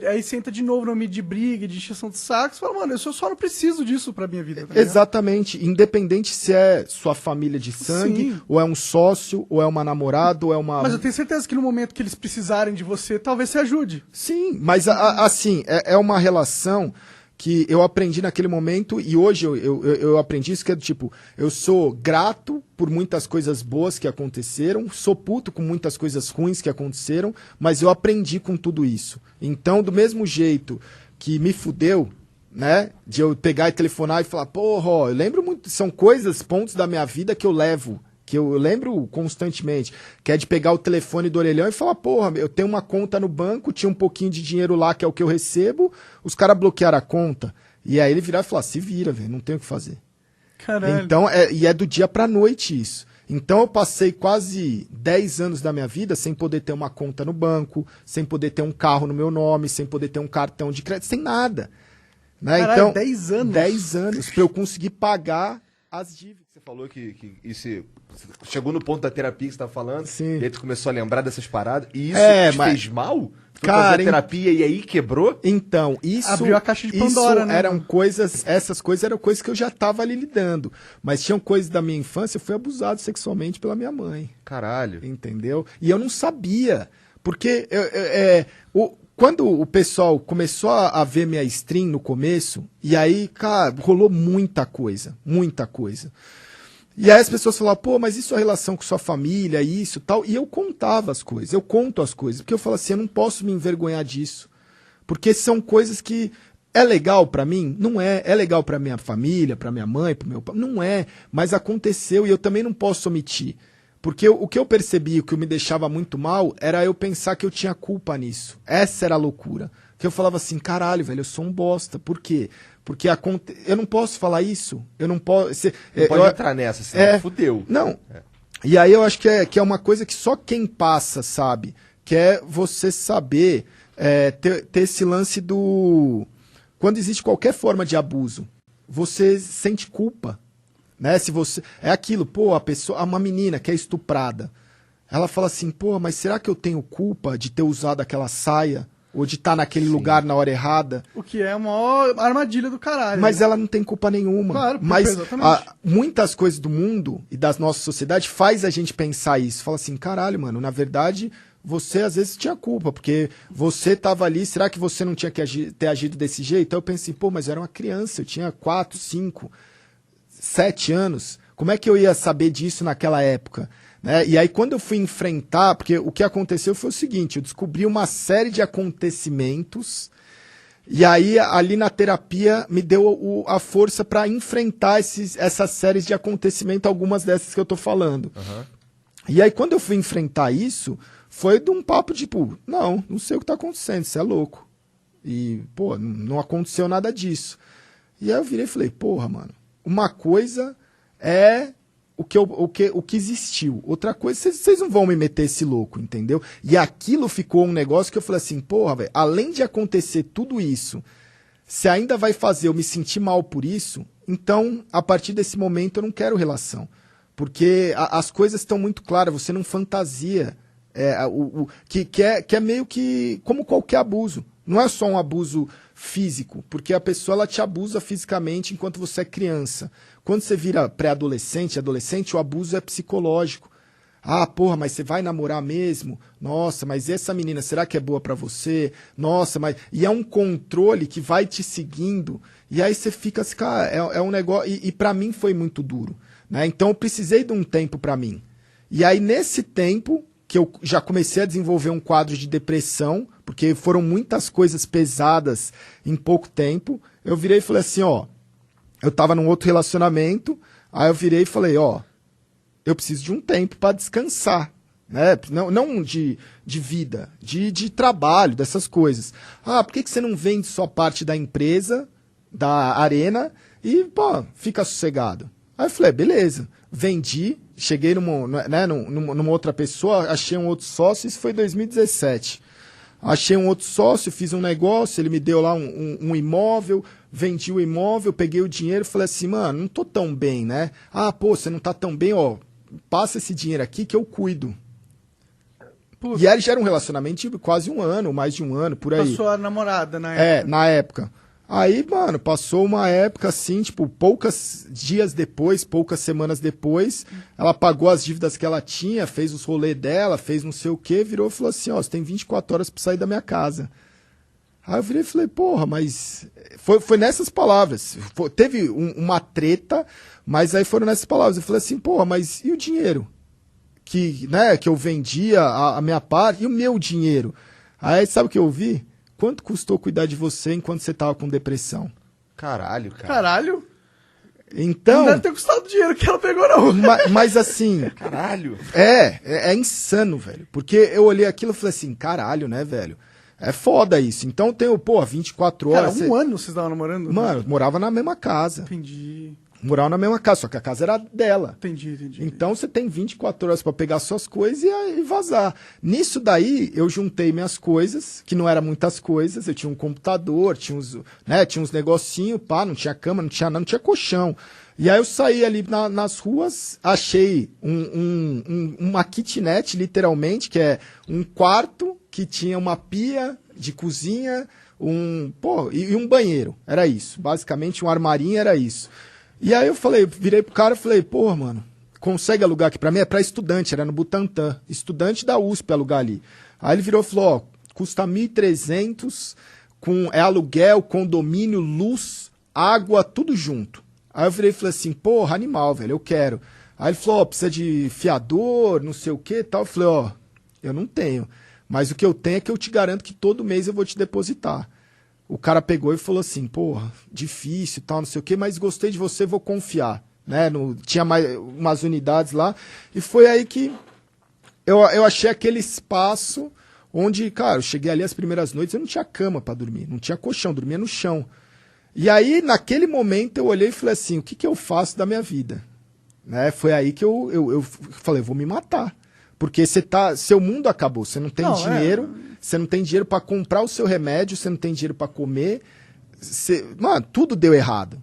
aí você entra de novo no meio de briga, de encheção de saco, você fala, mano, eu só não preciso disso pra minha vida. Tá Exatamente. Independente se é sua família de sangue, Sim. ou é um sócio, ou é uma namorada, ou é uma... Mas eu tenho certeza que no momento que eles precisarem de você, talvez você ajude. Sim, mas assim, é uma relação que eu aprendi naquele momento e hoje eu aprendi isso, que é do tipo, eu sou grato por muitas coisas boas que aconteceram, sou puto com muitas coisas ruins que aconteceram, mas eu aprendi com tudo isso. Então, do mesmo jeito que me fudeu, né, de eu pegar e telefonar e falar, porra, ó, eu lembro muito, são pontos da minha vida que eu levo, que eu lembro constantemente, que é de pegar o telefone do orelhão e falar, porra, eu tenho uma conta no banco, tinha um pouquinho de dinheiro lá, que é o que eu recebo, os caras bloquearam a conta. E aí ele virar e falar, se vira, velho, não tem o que fazer. Caralho. Então, é do dia pra noite isso. Então eu passei quase 10 anos da minha vida sem poder ter uma conta no banco, sem poder ter um carro no meu nome, sem poder ter um cartão de crédito, sem nada. Né? Caralho, então, 10 anos? 10 anos pra eu conseguir pagar as dívidas. Você falou que isso chegou no ponto da terapia que você tá falando. Sim. E aí tu começou a lembrar dessas paradas. E isso te mas... fez mal? Tu Cara, fazer terapia e aí quebrou? Então, isso... Abriu a caixa de Pandora, isso né? eram coisas... Essas coisas eram coisas que eu já tava ali lidando. Mas tinham coisas da minha infância, eu fui abusado sexualmente pela minha mãe. Caralho. Entendeu? E eu não sabia. Porque quando o pessoal começou a ver minha stream no começo, e aí, cara, rolou muita coisa. Muita coisa. E aí as pessoas falavam, pô, mas e sua relação com sua família, isso tal? E eu contava as coisas, eu conto as coisas. Porque eu falo assim, eu não posso me envergonhar disso. Porque são coisas que... É legal pra mim? Não é. É legal pra minha família, pra minha mãe, pro meu pai? Não é. Mas aconteceu e eu também não posso omitir. Porque o que eu percebi, o que me deixava muito mal, era eu pensar que eu tinha culpa nisso. Essa era a loucura. Que eu falava assim, caralho, velho, eu sou um bosta. Por quê? Porque eu não posso falar isso. Eu não posso... Não pode entrar nessa, senão fudeu. Não. E aí eu acho que é uma coisa que só quem passa sabe. Que é você saber ter esse lance do... Quando existe qualquer forma de abuso, você sente culpa, né? Se você é aquilo, pô, uma menina que é estuprada, ela fala assim, pô, mas será que eu tenho culpa de ter usado aquela saia ou de estar naquele lugar na hora errada? O que é uma armadilha do caralho. Mas ela não tem culpa nenhuma. Claro, mas exatamente. Muitas coisas do mundo e da nossa sociedade faz a gente pensar isso. Fala assim, caralho, mano, na verdade você às vezes tinha culpa, porque você tava ali, será que você não tinha que ter agido desse jeito? Então eu pensei, pô, mas eu era uma criança, eu tinha 4, 5, 7 anos. Como é que eu ia saber disso naquela época? Né? E aí quando eu fui enfrentar, porque o que aconteceu foi o seguinte, eu descobri uma série de acontecimentos, e aí ali na terapia me deu a força para enfrentar essas séries de acontecimentos, algumas dessas que eu tô falando. Uhum. E aí quando eu fui enfrentar isso, foi de um papo tipo, não sei o que tá acontecendo, você é louco. E, pô, não aconteceu nada disso. E aí eu virei e falei, porra, mano, uma coisa é o que existiu. Outra coisa, vocês não vão me meter esse louco, entendeu? E aquilo ficou um negócio que eu falei assim, porra, velho, além de acontecer tudo isso, se ainda vai fazer eu me sentir mal por isso, então, a partir desse momento, eu não quero relação. Porque as coisas estão muito claras, você não fantasia. Que é meio que como qualquer abuso. Não é só um abuso físico, porque a pessoa ela te abusa fisicamente enquanto você é criança. Quando você vira pré-adolescente, adolescente, o abuso é psicológico. Ah, porra, mas você vai namorar mesmo? Nossa, mas essa menina, será que é boa pra você? Nossa, mas... E é um controle que vai te seguindo, e aí você fica assim, cara, é um negócio... E pra mim foi muito duro, né? Então eu precisei de um tempo pra mim. E aí nesse tempo... que eu já comecei a desenvolver um quadro de depressão, porque foram muitas coisas pesadas em pouco tempo, eu virei e falei assim, ó, eu tava num outro relacionamento, aí eu virei e falei, ó, eu preciso de um tempo para descansar, né? Não de vida, de trabalho, dessas coisas. Ah, por que você não vende só parte da empresa, da arena, e, pô, fica sossegado? Aí eu falei, beleza, vendi, cheguei numa outra pessoa, achei um outro sócio, isso foi em 2017. Achei um outro sócio, fiz um negócio, ele me deu lá um imóvel, vendi o imóvel, peguei o dinheiro e falei assim, mano, não tô tão bem, né? Ah, pô, você não tá tão bem, ó, passa esse dinheiro aqui que eu cuido. Puta. E aí já era um relacionamento de quase um ano, mais de um ano, por aí. Passou a namorada na época. Na época. Aí, mano, passou uma época assim, tipo, poucos dias depois, poucas semanas depois, ela pagou as dívidas que ela tinha, fez os rolês dela, fez não sei o quê, virou e falou assim, ó, você tem 24 horas pra sair da minha casa. Aí eu virei e falei, porra, mas... Foi nessas palavras. Teve uma treta, mas aí foram nessas palavras. Eu falei assim, porra, mas e o dinheiro? Que eu vendia a minha parte, e o meu dinheiro? Aí sabe o que eu ouvi? Quanto custou cuidar de você enquanto você tava com depressão? Caralho, cara. Caralho? Então... Não deve ter custado o dinheiro que ela pegou, não. Mas assim... Caralho. É insano, velho. Porque eu olhei aquilo e falei assim, caralho, né, velho? É foda isso. Então tem, 24 horas... Cara, ano vocês estavam namorando? Mano, morava na mesma casa. Entendi. Morava na mesma casa, só que a casa era dela. Entendi. Então você tem 24 horas pra pegar suas coisas e vazar. Nisso daí, eu juntei minhas coisas, que não eram muitas coisas. Eu tinha um computador, tinha uns negocinhos, pá, não tinha cama, não tinha nada, não tinha colchão. E aí eu saí ali nas ruas, achei uma kitnet, literalmente, que é um quarto que tinha uma pia de cozinha, e um banheiro. Era isso. Basicamente, um armarinho era isso. E aí eu virei pro cara e falei, porra, mano, consegue alugar aqui pra mim? É pra estudante, era no Butantã. Estudante da USP alugar ali. Aí ele virou e falou, ó, custa 1.300, é aluguel, condomínio, luz, água, tudo junto. Aí eu virei e falei assim, porra, animal, velho, eu quero. Aí ele falou, ó, precisa de fiador, não sei o que e tal. Eu falei, ó, eu não tenho. Mas o que eu tenho é que eu te garanto que todo mês eu vou te depositar. O cara pegou e falou assim, porra, difícil e tal, não sei o quê, mas gostei de você, vou confiar. Né? Tinha mais umas unidades lá. E foi aí que eu achei aquele espaço onde, cara, eu cheguei ali as primeiras noites, eu não tinha cama pra dormir, não tinha colchão, dormia no chão. E aí, naquele momento, eu olhei e falei assim, o que eu faço da minha vida? Né? Foi aí que eu falei, vou me matar. Porque seu mundo acabou, você não tem dinheiro, você não tem dinheiro pra comprar o seu remédio, você não tem dinheiro pra comer, mano, tudo deu errado.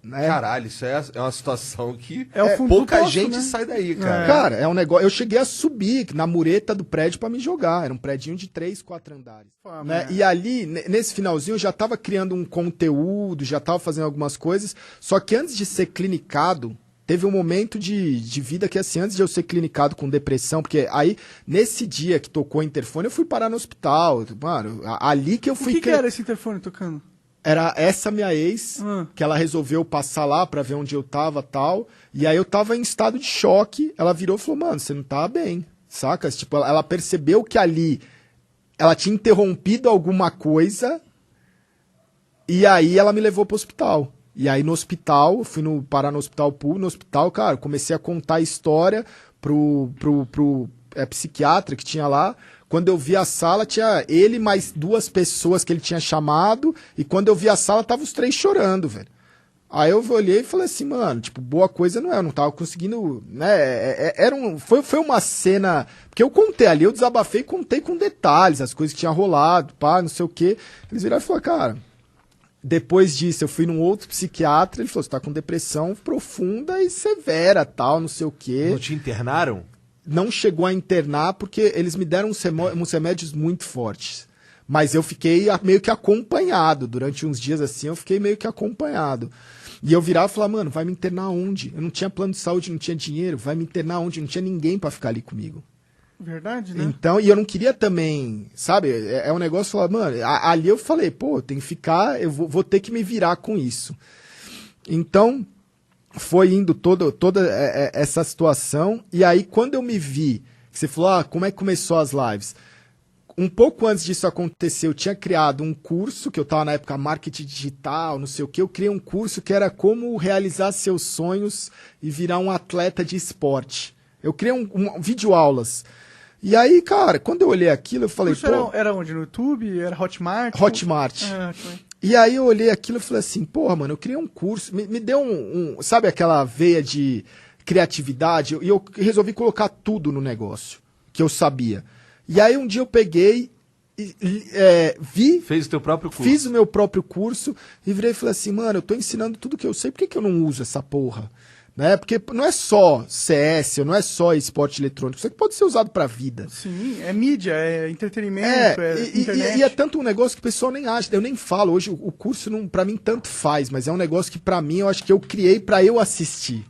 né? Caralho, isso é uma situação que É o fundo pouca do poço, gente né? sai daí, cara. Cara, é um negócio. Eu cheguei a subir na mureta do prédio pra me jogar. Era um prédio de 3, 4 andares. Pô, Né? mas- E ali, nesse finalzinho, eu já tava criando um conteúdo, já tava fazendo algumas coisas. Só que antes de ser clinicado, teve um momento de vida que, assim, antes de eu ser clinicado com depressão, porque aí, nesse dia que tocou o interfone, eu fui parar no hospital. Mano, ali que eu O fui. que era esse interfone tocando? Era essa minha ex, Ah. que ela resolveu passar lá pra ver onde eu tava e tal. E aí eu tava em estado de choque. Ela virou e falou, mano, você não tá bem, saca? Tipo, ela percebeu que ali ela tinha interrompido alguma coisa. E aí ela me levou pro hospital. E aí no hospital, eu fui parar no hospital público, no hospital, cara, eu comecei a contar a história pro psiquiatra que tinha lá. Quando eu vi a sala, tinha ele mais 2 pessoas que ele tinha chamado. E quando eu vi a sala, tava os 3 chorando, velho. Aí eu olhei e falei assim, mano, tipo, boa coisa não é. Eu não tava conseguindo, né? Foi uma cena. Porque eu contei ali, eu desabafei e contei com detalhes, as coisas que tinha rolado, pá, não sei o quê. Eles viraram e falaram, cara. Depois disso, eu fui num outro psiquiatra. Ele falou, você tá com depressão profunda e severa, tal, não sei o quê. Não te internaram? Não chegou a internar porque eles me deram uns remédios muito fortes. Mas eu fiquei meio que acompanhado. Durante uns dias assim, eu fiquei meio que acompanhado. E eu virava e falava, mano, vai me internar onde? Eu não tinha plano de saúde, não tinha dinheiro. Vai me internar onde? Não tinha ninguém pra ficar ali comigo. Verdade, né? Então, e eu não queria também, sabe? É um negócio, falar, mano, ali eu falei, pô, tem que ficar, eu vou ter que me virar com isso. Então, foi indo toda essa situação. E aí, quando eu me vi, você falou, como é que começou as lives? Um pouco antes disso acontecer, eu tinha criado um curso, que eu estava na época marketing digital, não sei o que. Eu criei um curso que era como realizar seus sonhos e virar um atleta de esporte. Eu criei um videoaulas. E aí, cara, quando eu olhei aquilo, eu falei, O curso era onde? No YouTube? Era Hotmart? Hotmart. Ok. E aí eu olhei aquilo e falei assim, porra, mano, eu criei um curso, me deu sabe aquela veia de criatividade? E eu resolvi colocar tudo no negócio, que eu sabia. E aí um dia eu peguei, Fez o teu próprio curso. fiz o meu próprio curso e virei e falei assim, mano, eu tô ensinando tudo que eu sei, por que eu não uso essa porra? Né? Porque não é só CS, não é só esporte eletrônico, isso aqui pode ser usado pra vida. Sim, é mídia, é entretenimento, internet. E é tanto um negócio que o pessoal nem acha, eu nem falo, hoje o curso não, pra mim tanto faz, mas é um negócio que pra mim eu acho que eu criei pra eu assistir.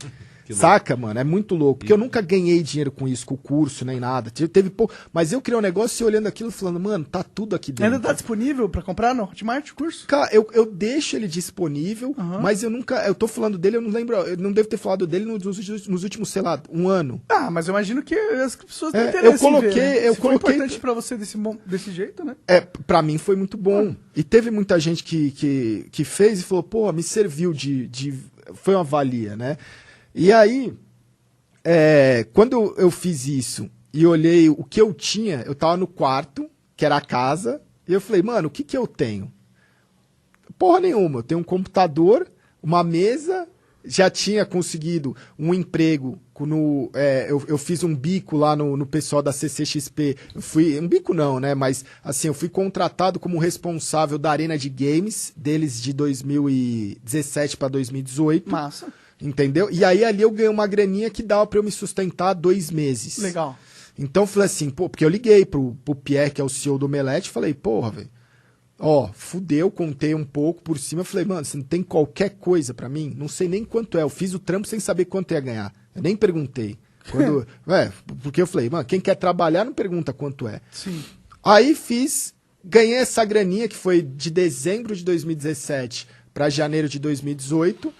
Saca, mano? É muito louco. Porque eu nunca ganhei dinheiro com isso, com o curso, nem nada. Teve pouco. Mas eu criei um negócio e olhando aquilo falando, mano, tá tudo aqui dentro. Ainda tá disponível pra comprar no Hotmart o curso? Cara, eu deixo ele disponível, mas eu nunca. Eu tô falando dele, eu não lembro. Eu não devo ter falado dele nos últimos, sei lá, um ano. Ah, mas eu imagino que as pessoas têm É, interesse eu coloquei- em ver, né? eu Se foi coloquei- importante pra você desse jeito, né? Pra mim foi muito bom. E teve muita gente que fez e falou, pô, me serviu foi uma valia, né? E aí, quando eu fiz isso e olhei o que eu tinha, eu tava no quarto, que era a casa, e eu falei, mano, o que eu tenho? Porra nenhuma, eu tenho um computador, uma mesa, já tinha conseguido um emprego eu fiz um bico lá no pessoal da CCXP. Um bico não, né? Mas assim, eu fui contratado como responsável da arena de games deles de 2017 para 2018. Massa. Entendeu? E aí ali eu ganhei uma graninha que dava pra eu me sustentar 2 meses. Legal. Então eu falei assim, pô, porque eu liguei pro Pierre, que é o CEO do Omelete, e falei, porra, velho, fudeu, contei um pouco por cima, eu falei, mano, você não tem qualquer coisa pra mim? Não sei nem quanto é, eu fiz o trampo sem saber quanto ia ganhar. Eu nem perguntei. Porque eu falei, mano, quem quer trabalhar não pergunta quanto é. Sim. Aí ganhei essa graninha que foi de dezembro de 2017 pra janeiro de 2018.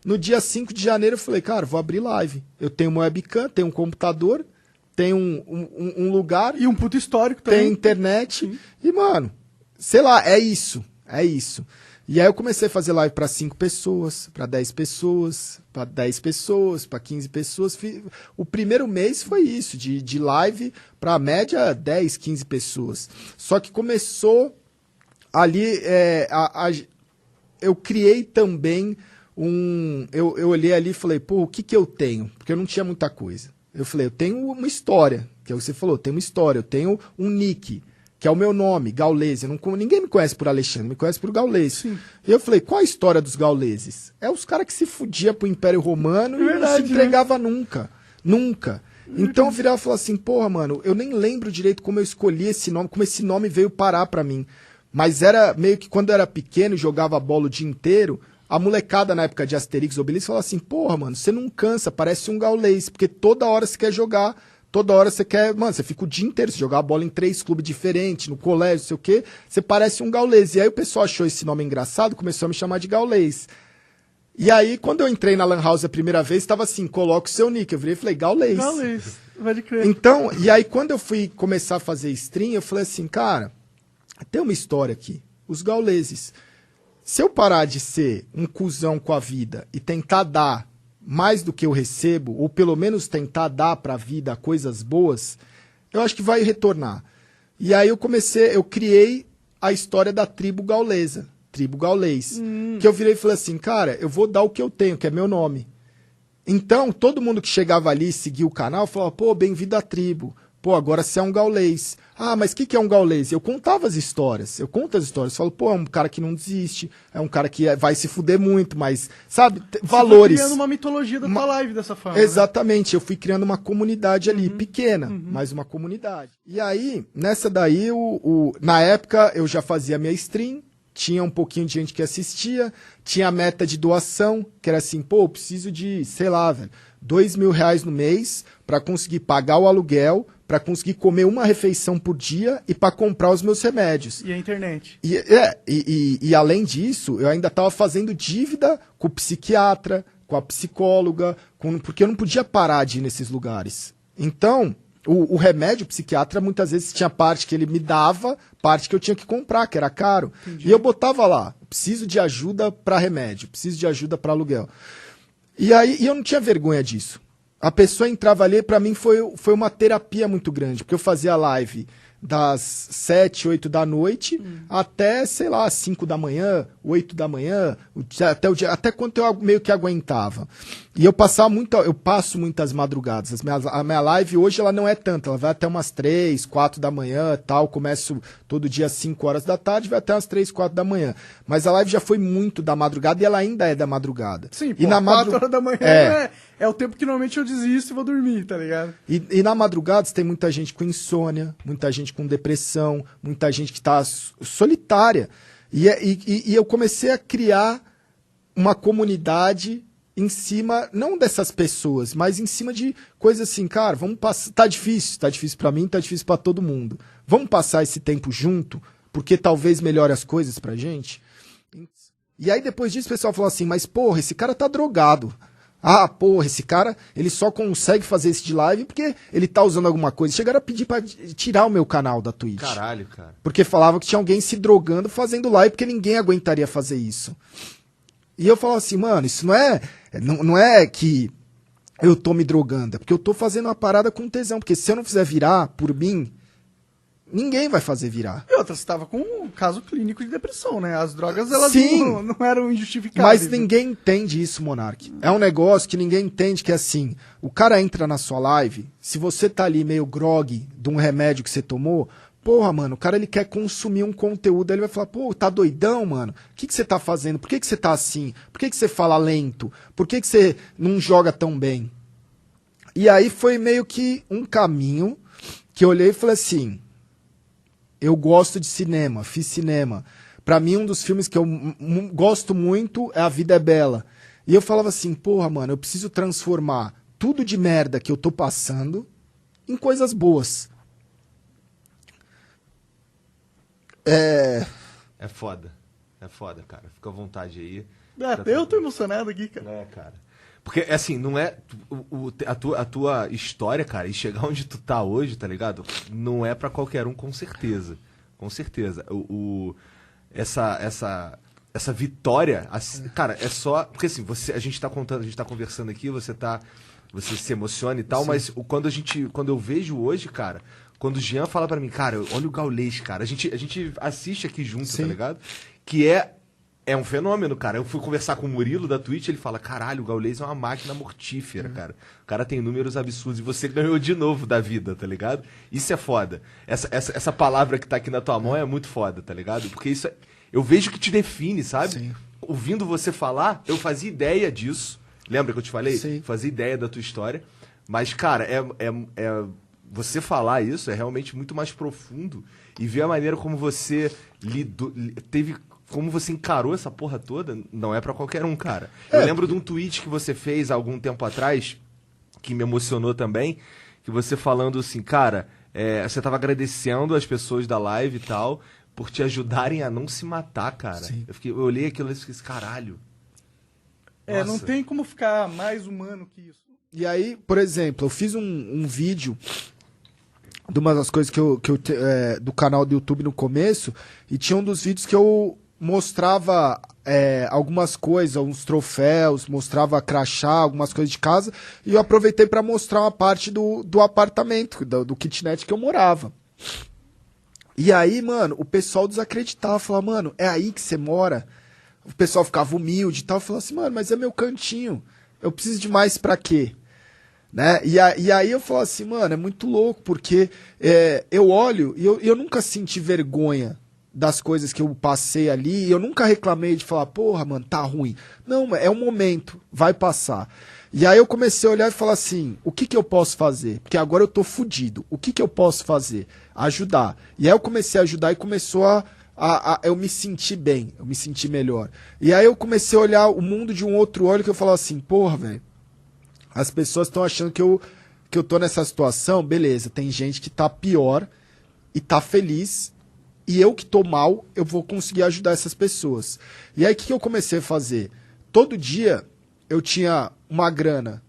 No dia 5 de janeiro eu falei, cara, vou abrir live. Eu tenho uma webcam, tenho um computador, tenho um lugar, E um puto histórico também. tem internet. E, mano, sei lá, é isso. E aí eu comecei a fazer live pra 5 pessoas, pra 10 pessoas, pra 10 pessoas, pra 15 pessoas. O primeiro mês foi isso, de live pra média 10, 15 pessoas. Só que começou ali, eu criei também eu olhei ali e falei, pô, o que eu tenho? Porque eu não tinha muita coisa. Eu falei, eu tenho uma história, que é o que você falou, eu tenho uma história, eu tenho um nick, que é o meu nome, Gaules. Ninguém me conhece por Alexandre, me conhece por Gaules. Sim. E eu falei, qual a história dos gauleses? É os caras que se fudiam pro Império Romano e não se entregava nunca. Nunca. Então eu virava e falava assim, porra, mano, eu nem lembro direito como eu escolhi esse nome, como esse nome veio parar pra mim. Mas era meio que quando eu era pequeno e jogava bola o dia inteiro, a molecada na época de Asterix e Obelix falava assim, porra, mano, você não cansa, parece um gaulês, porque toda hora você quer jogar, toda hora você quer, mano, você fica o dia inteiro, você jogar a bola em 3 clubes diferentes, no colégio, não sei o quê, você parece um gaulês. E aí o pessoal achou esse nome engraçado, começou a me chamar de gaulês. E aí, quando eu entrei na Lan House a primeira vez, estava assim, coloca o seu nick. Eu virei e falei, Gaules. Gaules, pode crer. Então, e aí quando eu fui começar a fazer stream, eu falei assim, cara, tem uma história aqui. Os gauleses. Se eu parar de ser um cuzão com a vida e tentar dar mais do que eu recebo, ou pelo menos tentar dar pra vida coisas boas, eu acho que vai retornar. E aí eu criei a história da tribo gaulesa. Tribo Gaulês. Que eu virei e falei assim, cara, eu vou dar o que eu tenho, que é meu nome. Então, todo mundo que chegava ali e seguia o canal, falava, pô, bem-vindo à tribo. Pô, agora você é um gaulês. Ah, mas o que é um gaulês? Eu contava as histórias. Eu conto as histórias. Falo, pô, é um cara que não desiste. É um cara que vai se fuder muito, mas, sabe, valores. Você foi criando uma mitologia da tua live dessa forma. Exatamente. Né? Eu fui criando uma comunidade ali, pequena, mas uma comunidade. E aí, nessa daí, na época, eu já fazia minha stream. Tinha um pouquinho de gente que assistia, tinha a meta de doação, que era assim, pô, eu preciso de, sei lá, velho, R$2.000 no mês para conseguir pagar o aluguel, para conseguir comer uma refeição por dia e para comprar os meus remédios. E a internet. E além disso, eu ainda estava fazendo dívida com o psiquiatra, com a psicóloga, porque eu não podia parar de ir nesses lugares. Então, o remédio, o psiquiatra, muitas vezes tinha parte que ele me dava, parte que eu tinha que comprar, que era caro. Entendi. E eu botava lá, preciso de ajuda para remédio, preciso de ajuda para aluguel. E aí eu não tinha vergonha disso. A pessoa entrava ali, para mim foi uma terapia muito grande, porque eu fazia live das 7, 8 da noite até, sei lá, 5 da manhã, 8 da manhã, até quanto eu meio que aguentava. E eu passo muitas madrugadas. A minha live hoje ela não é tanta, ela vai até umas 3, 4 da manhã, tal, começo todo dia às 5 horas da tarde, vai até umas 3, 4 da manhã. Mas a live já foi muito da madrugada e ela ainda é da madrugada. Sim, pô, 4 horas da manhã é o tempo que normalmente eu desisto e vou dormir, tá ligado? E na madrugada tem muita gente com insônia, muita gente com depressão, muita gente que tá solitária. E eu comecei a criar uma comunidade em cima, não dessas pessoas, mas em cima de coisas assim, cara, vamos passar, tá difícil pra mim, tá difícil pra todo mundo. Vamos passar esse tempo junto, porque talvez melhore as coisas pra gente. E aí depois disso o pessoal falou assim, mas porra, esse cara tá drogado. Ah, porra, esse cara, ele só consegue fazer esse de live porque ele tá usando alguma coisa. Chegaram a pedir pra tirar o meu canal da Twitch. Caralho, cara. Porque falavam que tinha alguém se drogando fazendo live porque ninguém aguentaria fazer isso. E eu falava assim, mano, isso não é que eu tô me drogando, é porque eu tô fazendo uma parada com tesão. Porque se eu não fizer virar por mim, ninguém vai fazer virar. E outra, você tava com um caso clínico de depressão, né? As drogas, elas não eram injustificáveis. Mas ninguém entende isso, Monark. É um negócio que ninguém entende, que é assim, o cara entra na sua live, se você tá ali meio grog de um remédio que você tomou, porra, mano, o cara ele quer consumir um conteúdo, ele vai falar, pô, tá doidão, mano? O que você tá fazendo? Por que você tá assim? Por que você fala lento? Por que você não joga tão bem? E aí foi meio que um caminho que eu olhei e falei assim, eu gosto de cinema, fiz cinema. Pra mim, um dos filmes que eu gosto muito é A Vida é Bela. E eu falava assim, porra, mano, eu preciso transformar tudo de merda que eu tô passando em coisas boas. É foda, cara. Fica à vontade aí. Eu tô emocionado aqui, cara. É, cara. Porque, assim, não é... A tua história, cara, e chegar onde tu tá hoje, tá ligado? Não é pra qualquer um, com certeza. Com certeza. Essa vitória, cara, é só... Porque, assim, a gente tá conversando aqui, você se emociona e tal, sim, mas quando eu vejo hoje, cara... Quando o Jean fala pra mim, cara, olha o Gaules, cara. A gente assiste aqui junto, sim, tá ligado? Que é é um fenômeno, cara. Eu fui conversar com o Murilo da Twitch, ele fala, caralho, o Gaules é uma máquina mortífera, cara. O cara tem números absurdos e você ganhou de novo da vida, tá ligado? Isso é foda. Essa palavra que tá aqui na tua mão é muito foda, tá ligado? Porque isso eu vejo que te define, sabe? Sim. Ouvindo você falar, eu fazia ideia disso. Lembra que eu te falei? Sim. Fazia ideia da tua história. Mas, cara, você falar isso é realmente muito mais profundo e ver a maneira como você como você encarou essa porra toda, não é pra qualquer um, cara. Eu lembro de um tweet que você fez há algum tempo atrás, que me emocionou também, que você falando assim, cara, você tava agradecendo as pessoas da live e tal, por te ajudarem a não se matar, cara. Eu olhei aquilo e fiquei assim, caralho. Não Nossa. tem como ficar mais humano que isso. E aí, por exemplo, eu fiz um vídeo de uma das coisas do canal do YouTube no começo, e tinha um dos vídeos que eu mostrava algumas coisas, uns troféus, mostrava crachá, algumas coisas de casa, e eu aproveitei para mostrar uma parte do apartamento, do kitnet que eu morava. E aí, mano, o pessoal desacreditava, falava, mano, é aí que você mora? O pessoal ficava humilde e tal, falava assim, mano, mas é meu cantinho, eu preciso de mais pra quê? Né? E aí eu falo assim, mano, é muito louco, porque eu olho e eu nunca senti vergonha das coisas que eu passei ali, e eu nunca reclamei de falar, porra, mano, tá ruim. Não, é um momento, vai passar. E aí eu comecei a olhar e falar assim, o que eu posso fazer? Porque agora eu tô fudido, o que eu posso fazer? Ajudar. E aí eu comecei a ajudar e começou eu me senti bem, eu me senti melhor. E aí eu comecei a olhar o mundo de um outro olho, que eu falava assim, porra, velho, as pessoas estão achando que eu tô nessa situação, beleza, tem gente que tá pior e tá feliz, e eu que tô mal, eu vou conseguir ajudar essas pessoas. E aí o que eu comecei a fazer? Todo dia eu tinha uma grana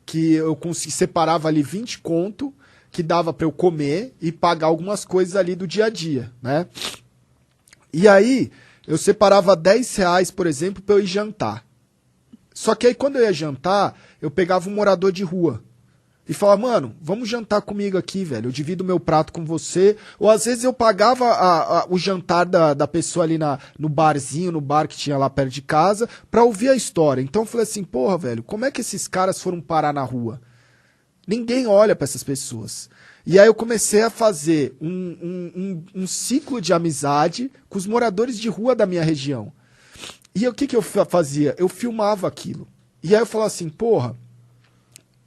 que eu separava ali 20 conto, que dava para eu comer e pagar algumas coisas ali do dia a dia, né? E aí eu separava 10 reais, por exemplo, para eu ir jantar. Só que aí quando eu ia jantar, eu pegava um morador de rua e falava, mano, vamos jantar comigo aqui, velho, eu divido meu prato com você. Ou às vezes eu pagava o jantar da pessoa ali no barzinho, no bar que tinha lá perto de casa, pra ouvir a história. Então eu falei assim, porra, velho, como é que esses caras foram parar na rua? Ninguém olha pra essas pessoas. E aí eu comecei a fazer um ciclo de amizade com os moradores de rua da minha região. E o que eu fazia? Eu filmava aquilo. E aí eu falava assim, porra,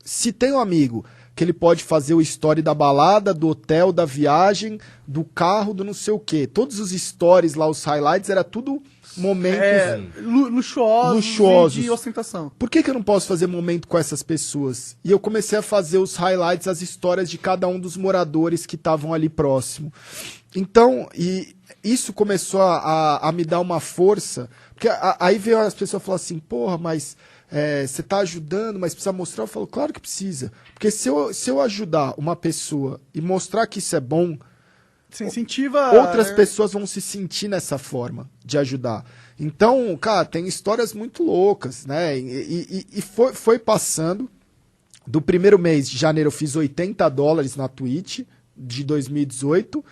se tem um amigo que ele pode fazer o story da balada, do hotel, da viagem, do carro, do não sei o quê. Todos os stories lá, os highlights, era tudo momentos luxuosos de ostentação. Por que eu não posso fazer momento com essas pessoas? E eu comecei a fazer os highlights, as histórias de cada um dos moradores que estavam ali próximo. Então, e isso começou a me dar uma força, porque aí veio as pessoas falar assim, porra, mas você tá ajudando, mas precisa mostrar? Eu falo, claro que precisa. Porque se eu ajudar uma pessoa e mostrar que isso é bom, você incentiva... outras pessoas vão se sentir nessa forma de ajudar. Então, cara, tem histórias muito loucas, né? E foi passando. Do primeiro mês de janeiro eu fiz $80 na Twitch, de 2018.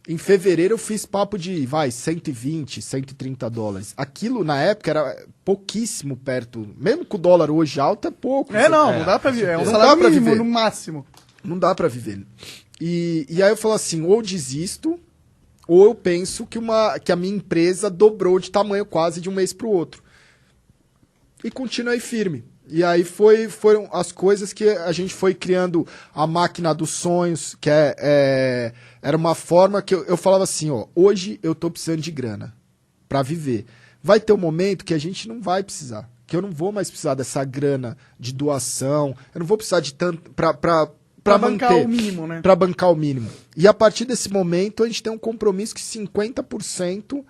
Em fevereiro eu fiz papo de, $120, $130. Aquilo, na época, era pouquíssimo perto. Mesmo com o dólar hoje alto, é pouco. Não dá pra viver. É um Não salário dá pra mínimo, viver. no máximo. Não dá pra viver. E aí eu falo assim, ou desisto, ou eu penso que a minha empresa dobrou de tamanho quase de um mês pro outro. E continuei firme. E aí foram as coisas que a gente foi criando a máquina dos sonhos, que era uma forma que eu falava assim, ó, hoje eu tô precisando de grana pra viver. Vai ter um momento que a gente não vai precisar, que eu não vou mais precisar dessa grana de doação, eu não vou precisar de tanto pra bancar manter, o mínimo, né? Pra bancar o mínimo. E a partir desse momento a gente tem um compromisso que 50%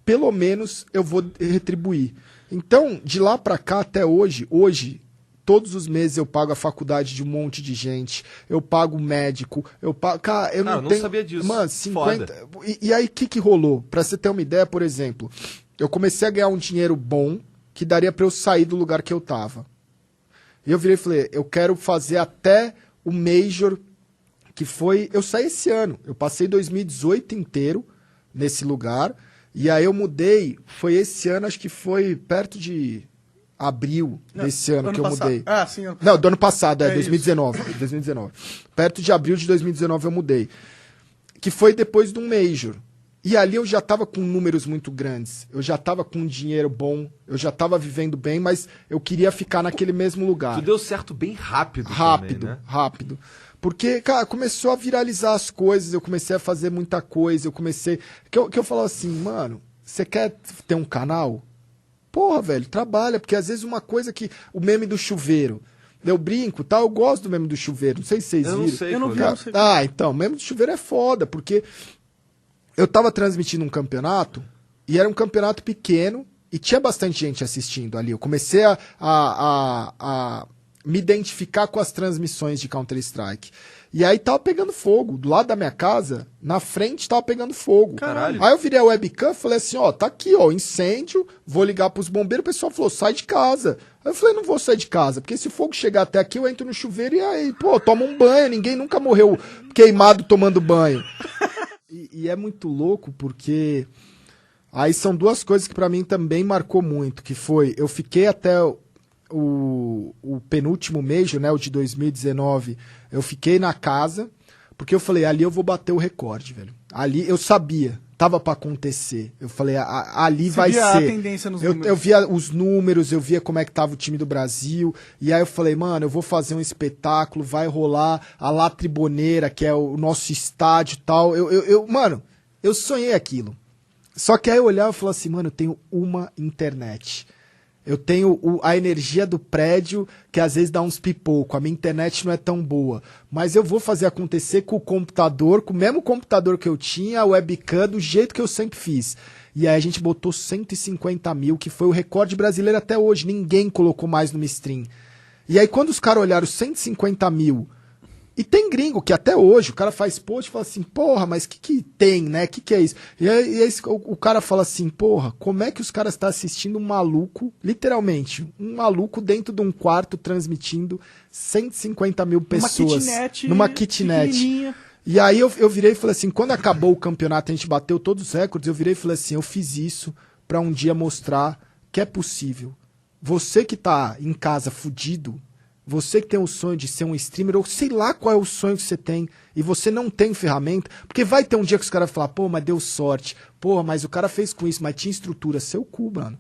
pelo menos eu vou retribuir. Então, de lá pra cá até hoje, todos os meses eu pago a faculdade de um monte de gente, eu pago médico, eu pago... Cara, eu não sabia disso. Mano, 50... E aí, o que rolou? Pra você ter uma ideia, por exemplo, eu comecei a ganhar um dinheiro bom que daria pra eu sair do lugar que eu tava. E eu virei e falei, eu quero fazer até o Major, que foi... Eu saí esse ano, eu passei 2018 inteiro nesse lugar... E aí eu mudei, foi esse ano, acho que foi perto de abril desse ano que eu mudei. Ah, sim. Ano Não, do ano passado, É 2019. 2019. Perto de abril de 2019 eu mudei. Que foi depois de um Major. E ali eu já tava com números muito grandes. Eu já tava com um dinheiro bom. Eu já tava vivendo bem, mas eu queria ficar naquele mesmo lugar. Tu deu certo bem rápido. Rápido, também, né? rápido. Porque, cara, começou a viralizar as coisas, eu comecei a fazer muita coisa, eu comecei... Que eu falava assim, mano, você quer ter um canal? Porra, velho, trabalha, porque às vezes uma coisa que... O meme do chuveiro, eu brinco, tá? Eu gosto do meme do chuveiro, não sei se vocês Eu viram. não sei. Eu não vi, cara. eu não sei. Ah, então, o meme do chuveiro é foda, porque eu tava transmitindo um campeonato, e era um campeonato pequeno, e tinha bastante gente assistindo ali. Eu comecei a me identificar com as transmissões de Counter-Strike. E aí tava pegando fogo. Do lado da minha casa, na frente tava pegando fogo. Caralho. Aí eu virei a webcam e falei assim, ó, tá aqui, ó, incêndio, vou ligar pros bombeiros. O pessoal falou, sai de casa. Aí eu falei, não vou sair de casa, porque se o fogo chegar até aqui, eu entro no chuveiro e aí, pô, toma um banho. Ninguém nunca morreu queimado tomando banho. E é muito louco, porque aí são duas coisas que pra mim também marcou muito, que foi, eu fiquei até o penúltimo Major, né, o de 2019, eu fiquei na casa, porque eu falei, ali eu vou bater o recorde, velho. Ali eu sabia, tava pra acontecer. Eu falei, ali Você vai via ser. a tendência nos números. Eu via os números, eu via como é que tava o time do Brasil, e aí eu falei, mano, eu vou fazer um espetáculo, vai rolar a La Triboneira, que é o nosso estádio e tal. Mano, eu sonhei aquilo. Só que aí eu olhava e falava assim, mano, eu tenho uma internet. Eu tenho a energia do prédio, que às vezes dá uns pipoco. A minha internet não é tão boa. Mas eu vou fazer acontecer com o computador, com o mesmo computador que eu tinha, a webcam, do jeito que eu sempre fiz. E aí a gente botou 150 mil, que foi o recorde brasileiro até hoje. Ninguém colocou mais numa stream. E aí quando os caras olharam 150 mil... E tem gringo que até hoje o cara faz post e fala assim, porra, mas que tem, né? Que é isso? E aí o cara fala assim, porra, como é que os caras estão assistindo um maluco, literalmente, um maluco dentro de um quarto transmitindo 150 mil pessoas numa kitnet. Pequenininha. E aí eu virei e falei assim, quando acabou o campeonato, a gente bateu todos os recordes, eu virei e falei assim, eu fiz isso pra um dia mostrar que é possível. Você que tá em casa fudido, você que tem o sonho de ser um streamer, ou sei lá qual é o sonho que você tem, e você não tem ferramenta, porque vai ter um dia que os caras vão falar, pô, mas deu sorte, pô, mas o cara fez com isso, mas tinha estrutura, seu cu, mano.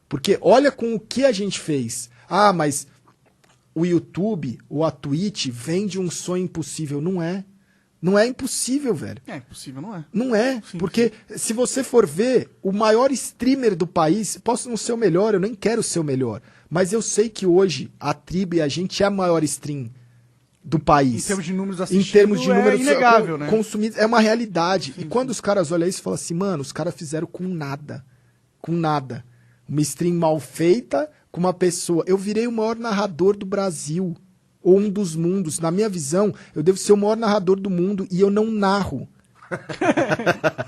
Porque olha com o que a gente fez. Ah, mas o YouTube ou a Twitch vende um sonho impossível. Não é. Não é impossível, velho. É impossível, não é? Não é, Sim, porque se você for ver, o maior streamer do país, posso não ser o melhor, eu nem quero ser o melhor, mas eu sei que hoje a Tribo e a gente é a maior stream do país. Em termos de números Em assistidos, termos de números é inegável, né? consumidos, é uma realidade. Sim, e quando os caras olham isso, falam assim, mano, os caras fizeram com nada. Com nada. Uma stream mal feita com uma pessoa. Eu virei o maior narrador do Brasil. Ou um dos mundos. Na minha visão, eu devo ser o maior narrador do mundo e eu não narro.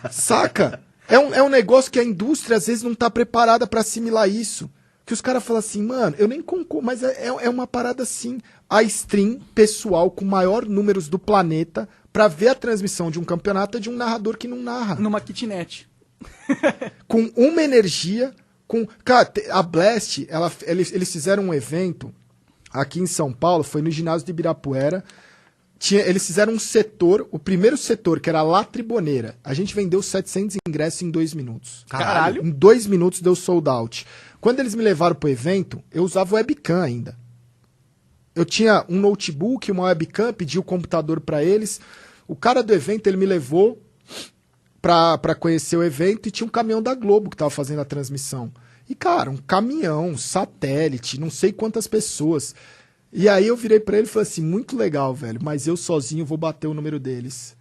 Saca? É um negócio que a indústria às vezes não tá preparada pra assimilar isso. Que os caras falam assim, mano, eu nem concordo, mas é uma parada assim. A stream pessoal com maior números do planeta pra ver a transmissão de um campeonato é de um narrador que não narra. Numa kitnet. Com uma energia, com... Cara, a Blast, eles fizeram um evento aqui em São Paulo, foi no ginásio de Ibirapuera. Eles fizeram um setor, o primeiro setor, que era a La Triboneira. A gente vendeu 700 ingressos em 2 minutos. Caralho. Em 2 minutos deu sold out. Quando eles me levaram pro evento, eu usava webcam ainda. Eu tinha um notebook, uma webcam, pedi o computador pra eles. O cara do evento, ele me levou pra conhecer o evento e tinha um caminhão da Globo que tava fazendo a transmissão. E, cara, um caminhão, satélite, não sei quantas pessoas. E aí eu virei pra ele e falei assim, muito legal, velho, mas eu sozinho vou bater o número deles.